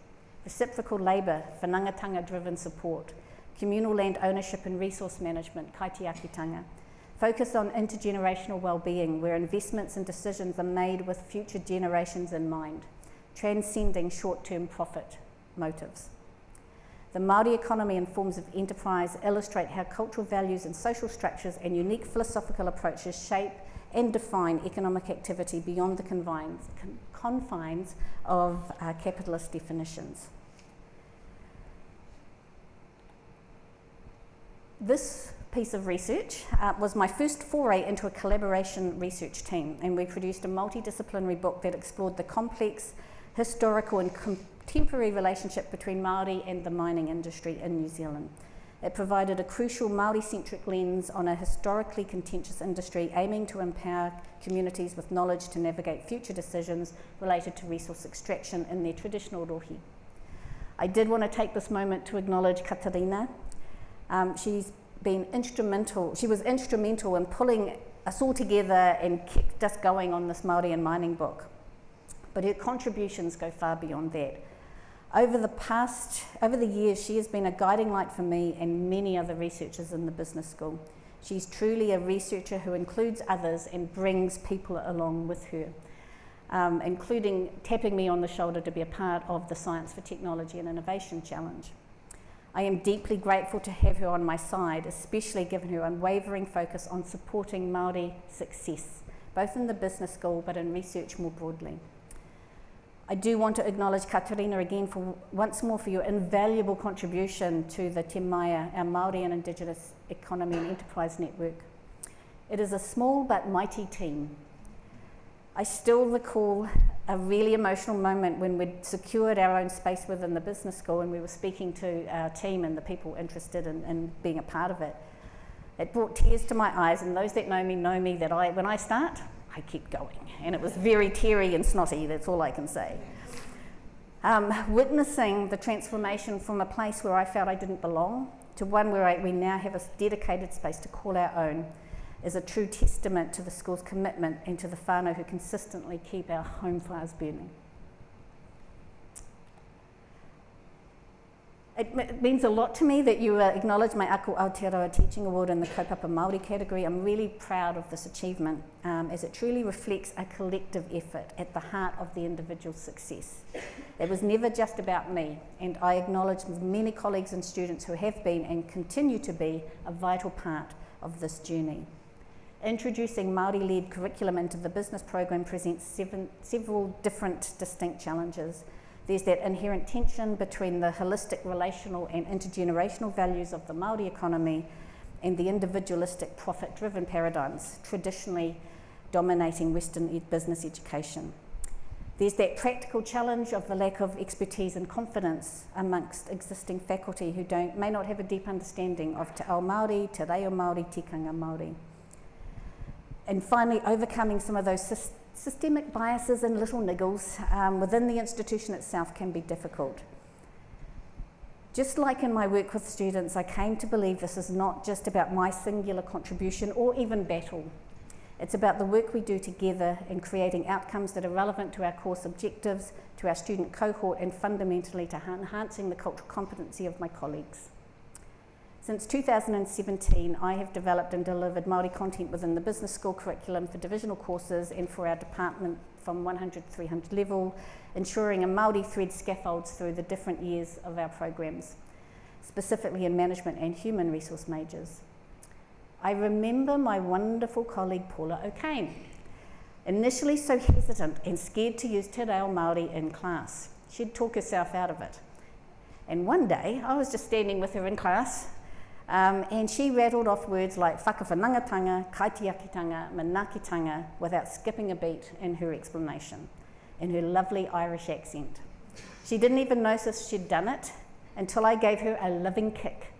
reciprocal labour, whanangatanga-driven support, communal land ownership and resource management, kaitiakitanga, focus on intergenerational well-being where investments and decisions are made with future generations in mind, transcending short-term profit motives. The Māori economy and forms of enterprise illustrate how cultural values and social structures and unique philosophical approaches shape and define economic activity beyond the confines of capitalist definitions. This piece of research was my first foray into a collaboration research team, and we produced a multidisciplinary book that explored the complex historical and temporary relationship between Māori and the mining industry in New Zealand. It provided a crucial Māori-centric lens on a historically contentious industry aiming to empower communities with knowledge to navigate future decisions related to resource extraction in their traditional rohi. I did want to take this moment to acknowledge Katarina. She was instrumental in pulling us all together and kept us going on this Māori and mining book. But her contributions go far beyond that. Over the years, she has been a guiding light for me and many other researchers in the business school. She's truly a researcher who includes others and brings people along with her, including tapping me on the shoulder to be a part of the Science for Technology and Innovation Challenge. I am deeply grateful to have her on my side, especially given her unwavering focus on supporting Māori success, both in the business school but in research more broadly. I do want to acknowledge Katarina again once more for your invaluable contribution to the Te Maia, our Māori and Indigenous Economy and Enterprise Network. It is a small but mighty team. I still recall a really emotional moment when we'd secured our own space within the business school and we were speaking to our team and the people interested in being a part of it. It brought tears to my eyes, and those that know me that when I start, I keep going. And it was very teary and snotty, that's all I can say. Witnessing the transformation from a place where I felt I didn't belong to one where we now have a dedicated space to call our own is a true testament to the school's commitment and to the whānau who consistently keep our home fires burning. It means a lot to me that you acknowledge my Ako Aotearoa Teaching Award in the Kaupapa Māori category. I'm really proud of this achievement as it truly reflects a collective effort at the heart of the individual's success. It was never just about me, and I acknowledge many colleagues and students who have been and continue to be a vital part of this journey. Introducing Māori-led curriculum into the business program presents several different distinct challenges. There's that inherent tension between the holistic, relational and intergenerational values of the Māori economy and the individualistic, profit-driven paradigms traditionally dominating Western business education. There's that practical challenge of the lack of expertise and confidence amongst existing faculty who may not have a deep understanding of Te Ao Māori, Te Reo Māori, Tikanga Māori. And finally, overcoming some of those systemic biases and little niggles within the institution itself can be difficult. Just like in my work with students, I came to believe this is not just about my singular contribution or even battle. It's about the work we do together in creating outcomes that are relevant to our course objectives, to our student cohort, and fundamentally to enhancing the cultural competency of my colleagues. Since 2017, I have developed and delivered Māori content within the business school curriculum for divisional courses and for our department from 100 to 300 level, ensuring a Māori thread scaffolds through the different years of our programs, specifically in management and human resource majors. I remember my wonderful colleague Paula O'Kane, initially so hesitant and scared to use Te Reo Māori in class. She'd talk herself out of it. And one day, I was just standing with her in class, and she rattled off words like whakawhanangatanga, kaitiakitanga, manakitanga without skipping a beat in her explanation, in her lovely Irish accent. She didn't even notice she'd done it until I gave her a living kick,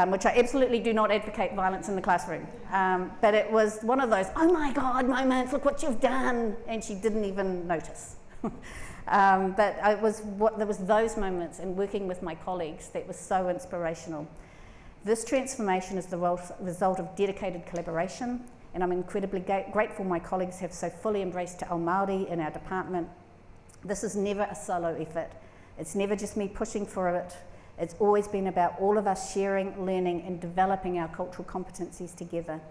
which I absolutely do not advocate violence in the classroom. But it was one of those, oh my God moments, look what you've done, and she didn't even notice. But there was those moments in working with my colleagues that was so inspirational. This transformation is the result of dedicated collaboration, and I'm incredibly grateful my colleagues have so fully embraced Te Ao Māori in our department. This is never a solo effort. It's never just me pushing for it. It's always been about all of us sharing, learning, and developing our cultural competencies together.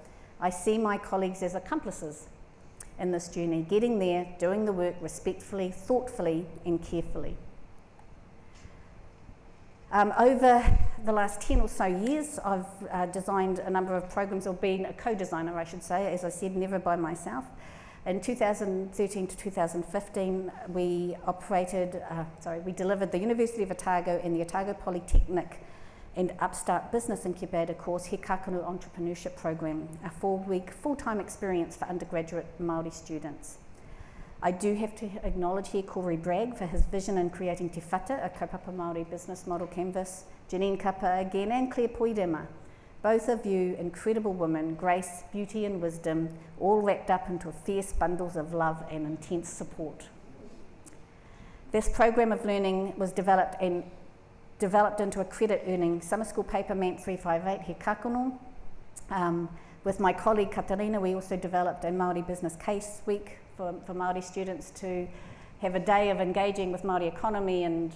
I see my colleagues as accomplices in this journey, getting there, doing the work respectfully, thoughtfully, and carefully. Over the last 10 or so years, I've designed a number of programs, or been a co-designer, I should say, as I said, never by myself. In 2013 to 2015, we delivered the University of Otago and the Otago Polytechnic and Upstart Business Incubator course, He Kakanu Entrepreneurship Program, a 4-week full-time experience for undergraduate Māori students. I do have to acknowledge here Corey Bragg for his vision in creating Te Whata, a kaupapa Māori business model canvas, Janine Kapa again, and Claire Poidema. Both of you incredible women, grace, beauty and wisdom, all wrapped up into fierce bundles of love and intense support. This program of learning was developed into a credit earning summer school paper, MAMP 358, He Kakono. With my colleague Katarina, we also developed a Māori Business Case Week for Māori students to have a day of engaging with Māori economy and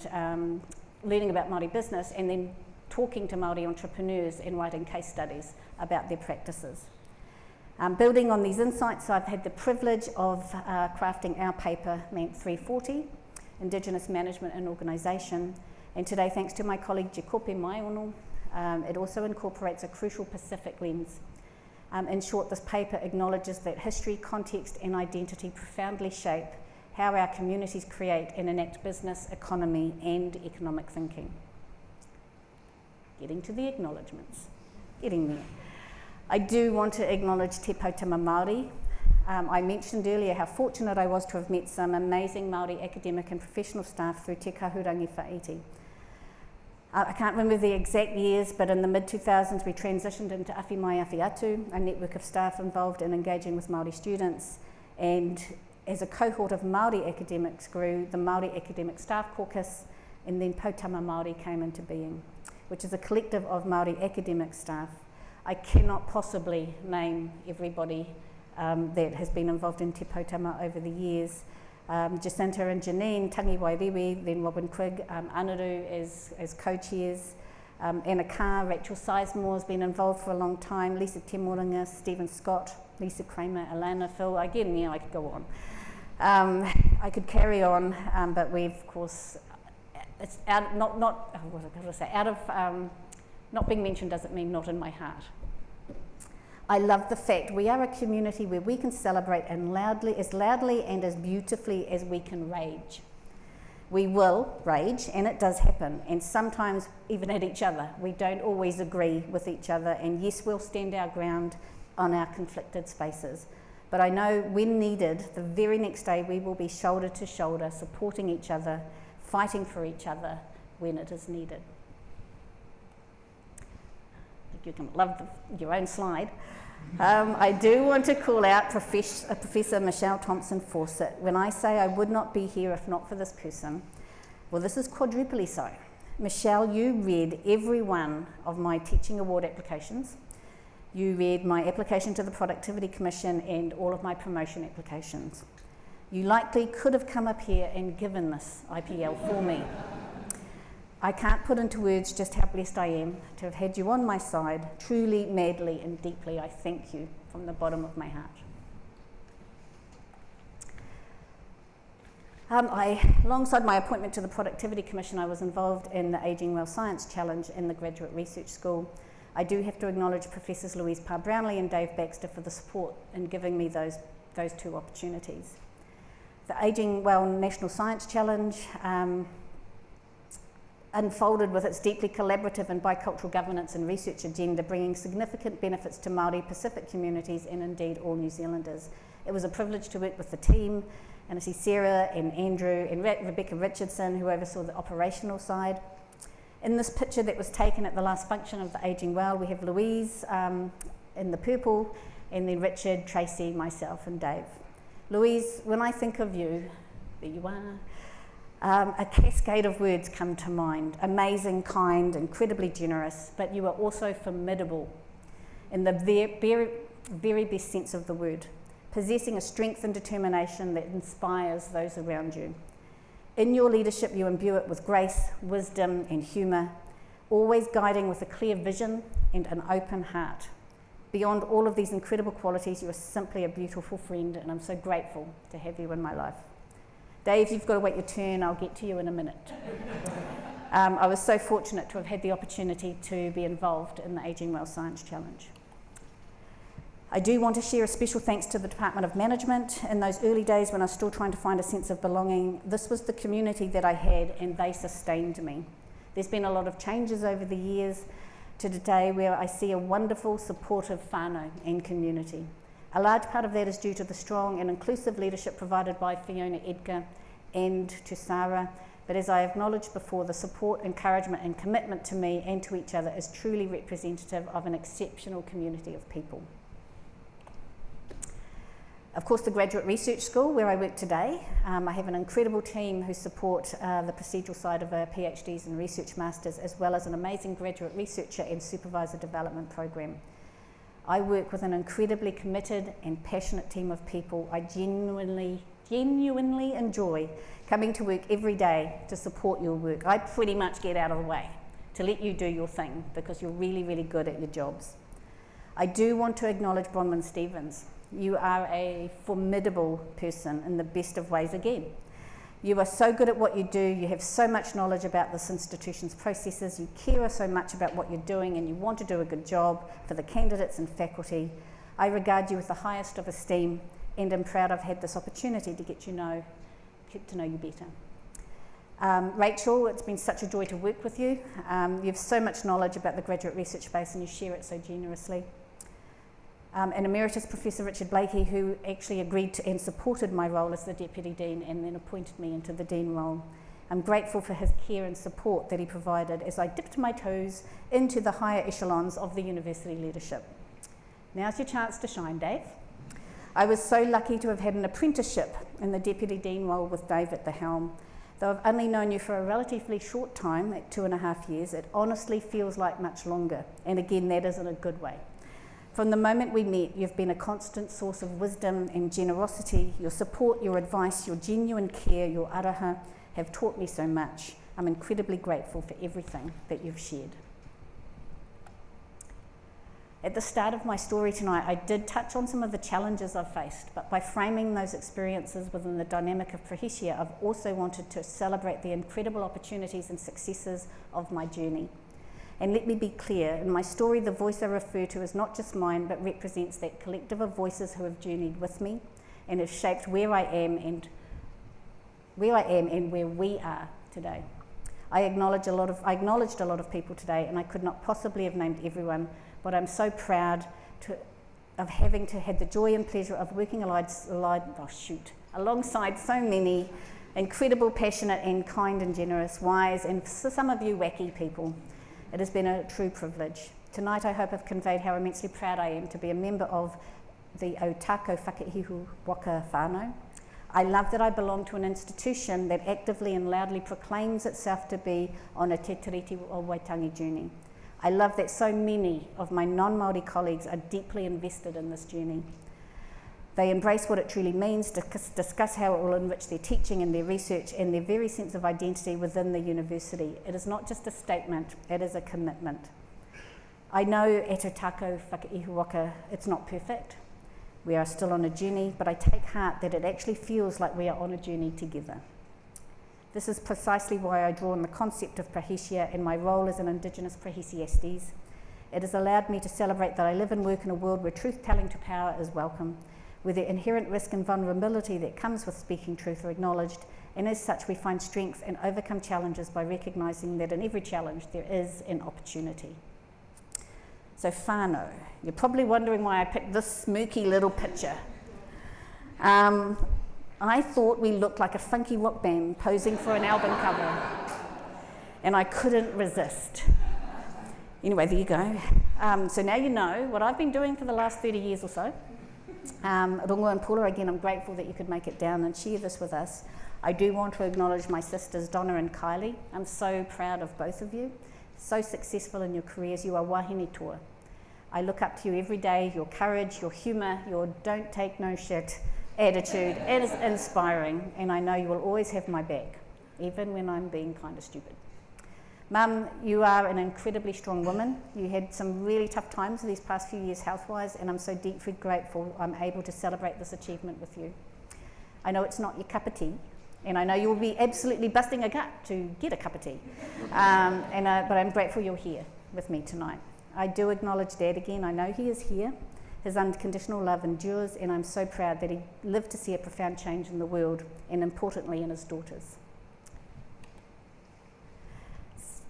learning about Māori business, and then talking to Māori entrepreneurs and writing case studies about their practices. Building on these insights, I've had the privilege of crafting our paper, MAMP 340, Indigenous Management and Organisation, and today, thanks to my colleague Jakope Maiono, it also incorporates a crucial Pacific lens. In short, this paper acknowledges that history, context and identity profoundly shape how our communities create and enact business, economy and economic thinking. Getting to the acknowledgements, getting there. I do want to acknowledge Te Pautama Māori. I mentioned earlier how fortunate I was to have met some amazing Māori academic and professional staff through Te Kahurangi Whaiti. I can't remember the exact years, but in the mid-2000s we transitioned into Awhi Mai Awhi Atu, a network of staff involved in engaging with Māori students, and as a cohort of Māori academics grew, the Māori Academic Staff Caucus, and then Pautama Māori came into being, which is a collective of Māori academic staff. I cannot possibly name everybody that has been involved in Te Pautama over the years. Jacinta and Janine, Tangi Wairewe, then Robin Quigg, Anaru as co-chairs, Anna Carr, Rachel Sizemore has been involved for a long time, Lisa Temoringa, Stephen Scott, Lisa Kramer, Alana, Phil, again, I could go on. I could carry on, but we've, of course, it's out, not being mentioned doesn't mean not in my heart. I love the fact we are a community where we can celebrate and as loudly and as beautifully as we can rage. We will rage, and it does happen, and sometimes even at each other. We don't always agree with each other, and yes, we'll stand our ground on our conflicted spaces. But I know when needed, the very next day we will be shoulder to shoulder, supporting each other, fighting for each other when it is needed. You can love your own slide. I do want to call out Professor Michelle Thompson-Fawcett. When I say I would not be here if not for this person, well, this is quadruply so. Michelle, you read every one of my teaching award applications. You read my application to the Productivity Commission and all of my promotion applications. You likely could have come up here and given this IPL for me. I can't put into words just how blessed I am to have had you on my side. Truly, madly and deeply, I thank you from the bottom of my heart. Alongside my appointment to the Productivity Commission, I was involved in the Ageing Well Science Challenge in the Graduate Research School. I do have to acknowledge Professors Louise Parr-Brownlee and Dave Baxter for the support in giving me those two opportunities. The Ageing Well National Science Challenge unfolded with its deeply collaborative and bicultural governance and research agenda, bringing significant benefits to Māori Pacific communities and indeed all New Zealanders. It was a privilege to work with the team, and I see Sarah and Andrew and Rebecca Richardson, who oversaw the operational side. In this picture that was taken at the last function of the Ageing Well, we have Louise in the purple, and then Richard, Tracy, myself and Dave. Louise, when I think of you, there you are, a cascade of words come to mind. Amazing, kind, incredibly generous, but you are also formidable in the very, very best sense of the word, possessing a strength and determination that inspires those around you. In your leadership, you imbue it with grace, wisdom and humour, always guiding with a clear vision and an open heart. Beyond all of these incredible qualities, you are simply a beautiful friend, and I'm so grateful to have you in my life. Dave, you've got to wait your turn. I'll get to you in a minute. I was so fortunate to have had the opportunity to be involved in the Ageing Well Science Challenge. I do want to share a special thanks to the Department of Management. In those early days when I was still trying to find a sense of belonging, this was the community that I had, and they sustained me. There's been a lot of changes over the years to today where I see a wonderful, supportive whānau and community. A large part of that is due to the strong and inclusive leadership provided by Fiona Edgar and to Sarah, but as I acknowledged before, the support, encouragement and commitment to me and to each other is truly representative of an exceptional community of people. Of course, the Graduate Research School, where I work today, I have an incredible team who support the procedural side of our PhDs and Research Masters, as well as an amazing graduate researcher and supervisor development program. I work with an incredibly committed and passionate team of people. I genuinely enjoy coming to work every day to support your work. I pretty much get out of the way to let you do your thing because you're really, really good at your jobs. I do want to acknowledge Bronwyn Stevens. You are a formidable person in the best of ways again. You are so good at what you do, you have so much knowledge about this institution's processes, you care so much about what you're doing and you want to do a good job for the candidates and faculty. I regard you with the highest of esteem and am proud I've had this opportunity to get to know you better. Rachel, it's been such a joy to work with you. You have so much knowledge about the graduate research space and you share it so generously. And Emeritus Professor Richard Blakey, who actually agreed to and supported my role as the Deputy Dean and then appointed me into the Dean role. I'm grateful for his care and support that he provided as I dipped my toes into the higher echelons of the university leadership. Now's your chance to shine, Dave. I was so lucky to have had an apprenticeship in the Deputy Dean role with Dave at the helm. Though I've only known you for a relatively short time, at 2.5 years, it honestly feels like much longer. And again, that is in a good way. From the moment we met, you've been a constant source of wisdom and generosity. Your support, your advice, your genuine care, your araha have taught me so much. I'm incredibly grateful for everything that you've shared. At the start of my story tonight, I did touch on some of the challenges I've faced, but by framing those experiences within the dynamic of parrhesia, I've also wanted to celebrate the incredible opportunities and successes of my journey. And let me be clear, in my story, the voice I refer to is not just mine, but represents that collective of voices who have journeyed with me and have shaped where I am and where we are today. I acknowledged a lot of people today, and I could not possibly have named everyone, but I'm so proud of having had the joy and pleasure of working alongside so many incredible, passionate and kind and generous, wise and some of you wacky people. It has been a true privilege. Tonight I hope I've conveyed how immensely proud I am to be a member of the Otago Whakehihu Waka whānau. I love that I belong to an institution that actively and loudly proclaims itself to be on a Te Tiriti o Waitangi journey. I love that so many of my non-Māori colleagues are deeply invested in this journey. They embrace what it truly means, discuss how it will enrich their teaching and their research and their very sense of identity within the university. It is not just a statement, it is a commitment. I know at Otago Whakehihu Waka it's not perfect. We are still on a journey, but I take heart that it actually feels like we are on a journey together. This is precisely why I draw on the concept of parrhesia and my role as an Indigenous parrhesiastes. It has allowed me to celebrate that I live and work in a world where truth-telling to power is welcome, where the inherent risk and vulnerability that comes with speaking truth are acknowledged, and as such we find strength and overcome challenges by recognising that in every challenge there is an opportunity. So whānau, you're probably wondering why I picked this murky little picture. I thought we looked like a funky rock band posing for an album cover, and I couldn't resist. Anyway, there you go. So now you know what I've been doing for the last 30 years or so. Rongo and Paula, again, I'm grateful that you could make it down and share this with us. I do want to acknowledge my sisters, Donna and Kylie. I'm so proud of both of you. So successful in your careers, you are wahine toa. I look up to you every day. Your courage, your humour, your don't take no shit attitude, it is inspiring, and I know you will always have my back, even when I'm being kind of stupid. Mum, you are an incredibly strong woman. You had some really tough times these past few years health-wise, and I'm so deeply grateful I'm able to celebrate this achievement with you. I know it's not your cup of tea, and I know you'll be absolutely busting a gut to get a cup of tea, but I'm grateful you're here with me tonight. I do acknowledge Dad again. I know he is here. His unconditional love endures, and I'm so proud that he lived to see a profound change in the world, and importantly in his daughters.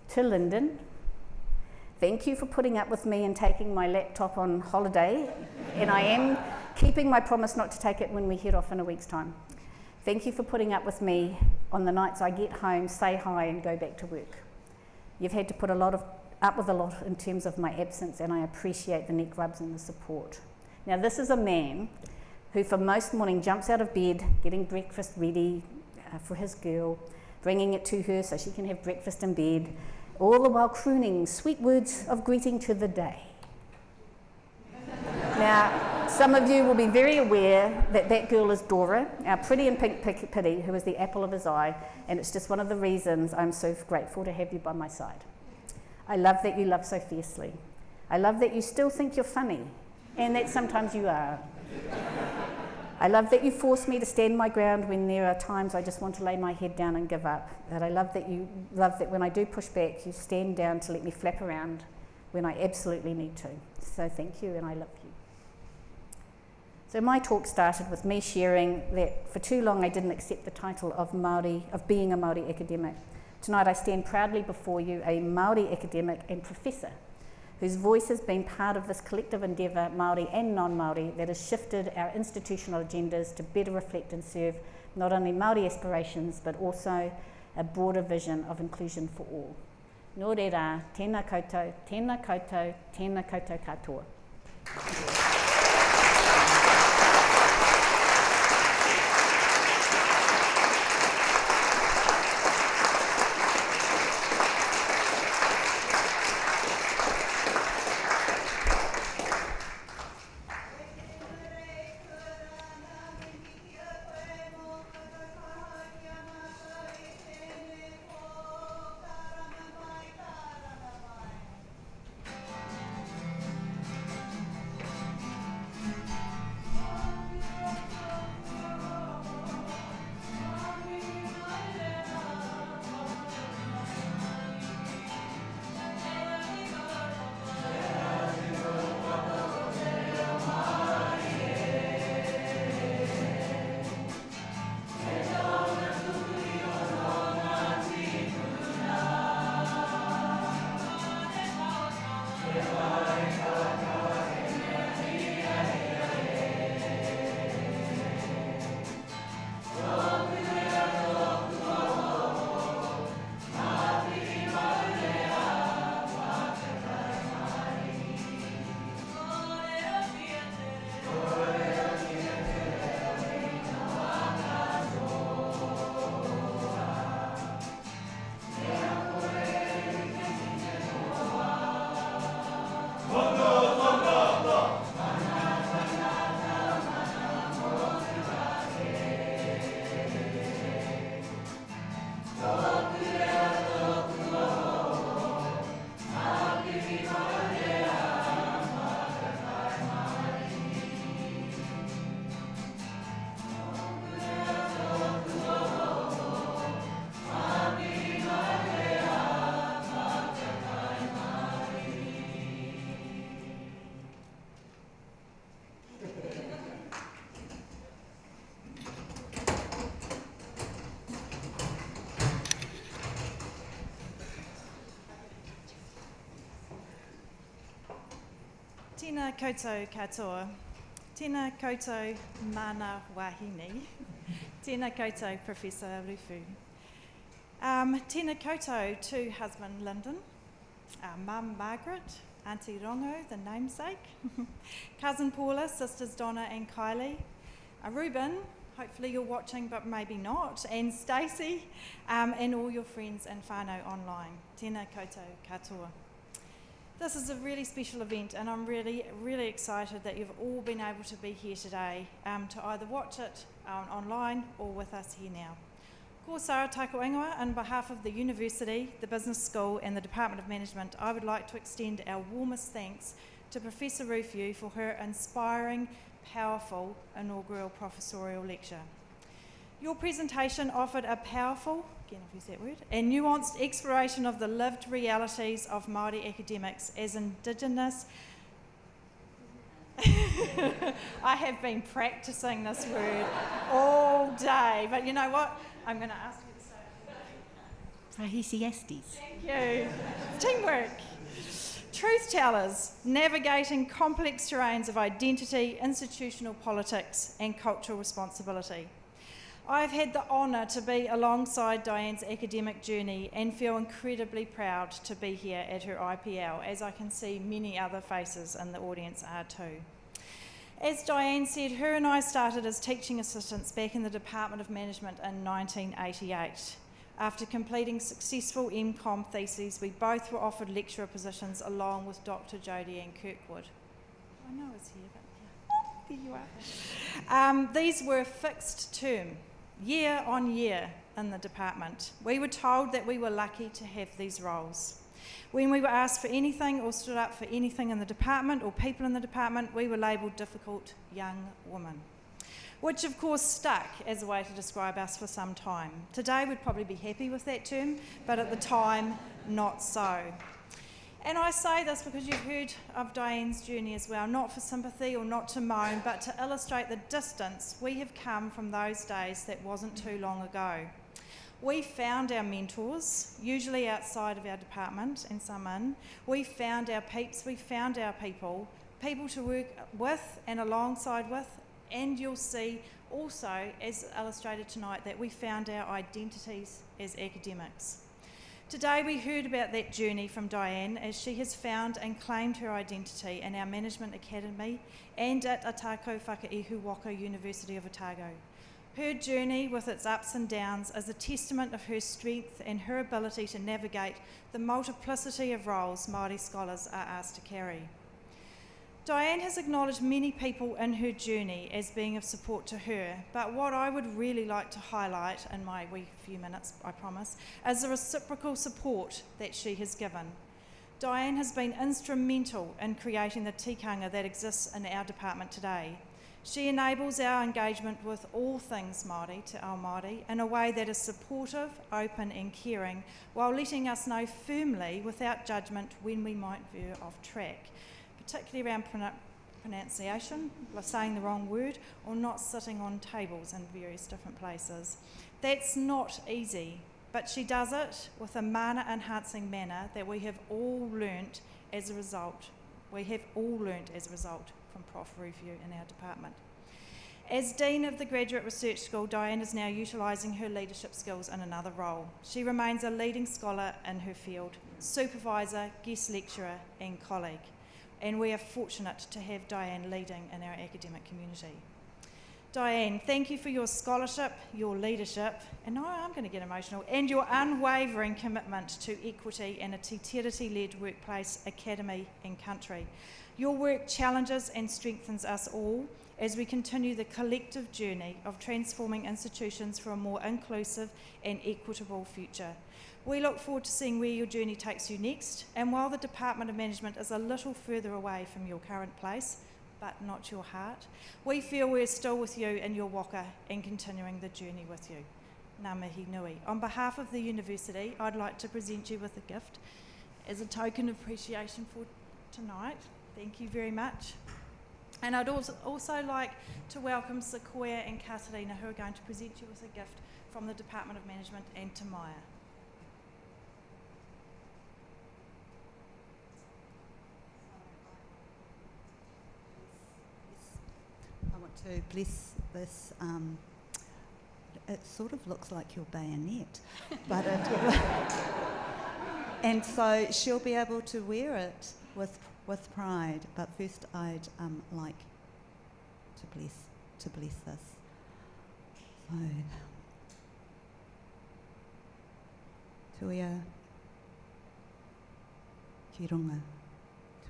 To Lyndon, Thank you for putting up with me and taking my laptop on holiday, and I am keeping my promise not to take it when we head off in a week's time. Thank you for putting up with me on the nights I get home, say hi and go back to work. You've had to put up with a lot in terms of my absence, and I appreciate the neck rubs and the support. Now, this is a man who for most morning jumps out of bed, getting breakfast ready for his girl, bringing it to her so she can have breakfast in bed, all the while crooning sweet words of greeting to the day. Now, some of you will be very aware that that girl is Dora, our pretty and pink pitty, who is the apple of his eye, and it's just one of the reasons I'm so grateful to have you by my side. I love that you love so fiercely. I love that you still think you're funny, and that sometimes you are. I love that you force me to stand my ground when there are times I just want to lay my head down and give up. That I love that when I do push back, you stand down to let me flap around when I absolutely need to. So thank you, and I love you. So my talk started with me sharing that for too long I didn't accept the title of being a Māori academic. Tonight I stand proudly before you, a Māori academic and professor, whose voice has been part of this collective endeavour, Māori and non-Māori, that has shifted our institutional agendas to better reflect and serve not only Māori aspirations, but also a broader vision of inclusion for all. Nō reira, tēnā koutou, tēnā koutou, tēnā koutou katoa. Tēnā koutou katoa, tēnā koutou mana wahine, tēnā koutou Professor Ruwhiu. Tēnā koutou to husband Lyndon, mum Margaret, Auntie Rongo, the namesake, cousin Paula, sisters Donna and Kylie, Reuben, hopefully you're watching but maybe not, and Stacey, and all your friends and whānau online. Tēnā koutou katoa. This is a really special event, and I'm really, really excited that you've all been able to be here today to either watch it online or with us here now. Ko Sara Taku Ingoa, on behalf of the University, the Business School and the Department of Management, I would like to extend our warmest thanks to Professor Ruwhiu for her inspiring, powerful inaugural professorial lecture. Your presentation offered a powerful, again I've used that word, and nuanced exploration of the lived realities of Māori academics as Indigenous. I have been practicing this word all day, but you know what? I'm going to ask you to say it. Parrhesiastes. Thank you. Teamwork. Truth tellers, navigating complex terrains of identity, institutional politics and cultural responsibility. I've had the honour to be alongside Diane's academic journey and feel incredibly proud to be here at her IPL, as I can see many other faces in the audience are too. As Diane said, her and I started as teaching assistants back in the Department of Management in 1988. After completing successful MCOM theses, we both were offered lecturer positions along with Dr. Jodie Ann Kirkwood. I know it's here, but yeah. There you are. These were fixed term, year on year in the department. We were told that we were lucky to have these roles. When we were asked for anything or stood up for anything in the department or people in the department, we were labelled difficult young women, which of course stuck as a way to describe us for some time. Today we'd probably be happy with that term, but at the time, not so. And I say this because you've heard of Diane's journey as well, not for sympathy or not to moan, but to illustrate the distance we have come from those days that wasn't too long ago. We found our mentors, usually outside of our department and some in. We found our peeps, we found our people to work with and alongside with, and you'll see also, as illustrated tonight, that we found our identities as academics. Today we heard about that journey from Diane as she has found and claimed her identity in our Management Academy and at Otago Whakaihu Waka University of Otago. Her journey with its ups and downs is a testament of her strength and her ability to navigate the multiplicity of roles Māori scholars are asked to carry. Diane has acknowledged many people in her journey as being of support to her, but what I would really like to highlight in my wee few minutes, I promise, is the reciprocal support that she has given. Diane has been instrumental in creating the tikanga that exists in our department today. She enables our engagement with all things Māori to our Māori in a way that is supportive, open and caring, while letting us know firmly, without judgment, when we might veer off track, particularly around pronunciation, like saying the wrong word, or not sitting on tables in various different places. That's not easy, but she does it with a mana-enhancing manner that we have all learnt as a result. We have all learnt as a result from Prof Ruwhiu in our department. As Dean of the Graduate Research School, Diane is now utilising her leadership skills in another role. She remains a leading scholar in her field, supervisor, guest lecturer and colleague. And we are fortunate to have Diane leading in our academic community. Diane, thank you for your scholarship, your leadership, and now I'm going to get emotional, and your unwavering commitment to equity and a Te Tiriti-led workplace, academy and country. Your work challenges and strengthens us all as we continue the collective journey of transforming institutions for a more inclusive and equitable future. We look forward to seeing where your journey takes you next, and while the Department of Management is a little further away from your current place, but not your heart, we feel we're still with you in your waka and continuing the journey with you. Ngā mihi nui. On behalf of the university, I'd like to present you with a gift as a token of appreciation for tonight. Thank you very much. And I'd also like to welcome Sequoia and Katarina, who are going to present you with a gift from the Department of Management and Te Maia. I want to bless this. It sort of looks like your bayonet, but and so she'll be able to wear it with pride. But first, I'd like to bless this. So, tuia ki runga,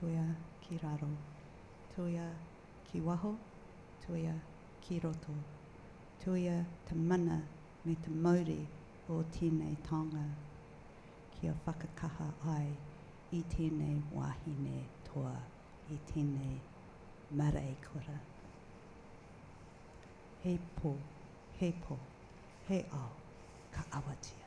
tuia ki raro, tuia ki waho, tuia ki roto, tuia te mana me te mauri o tēnei taonga, kia whakakaha ai I tēnei wahine toa, I tēnei marae kura. He po, he ao, ka awatia.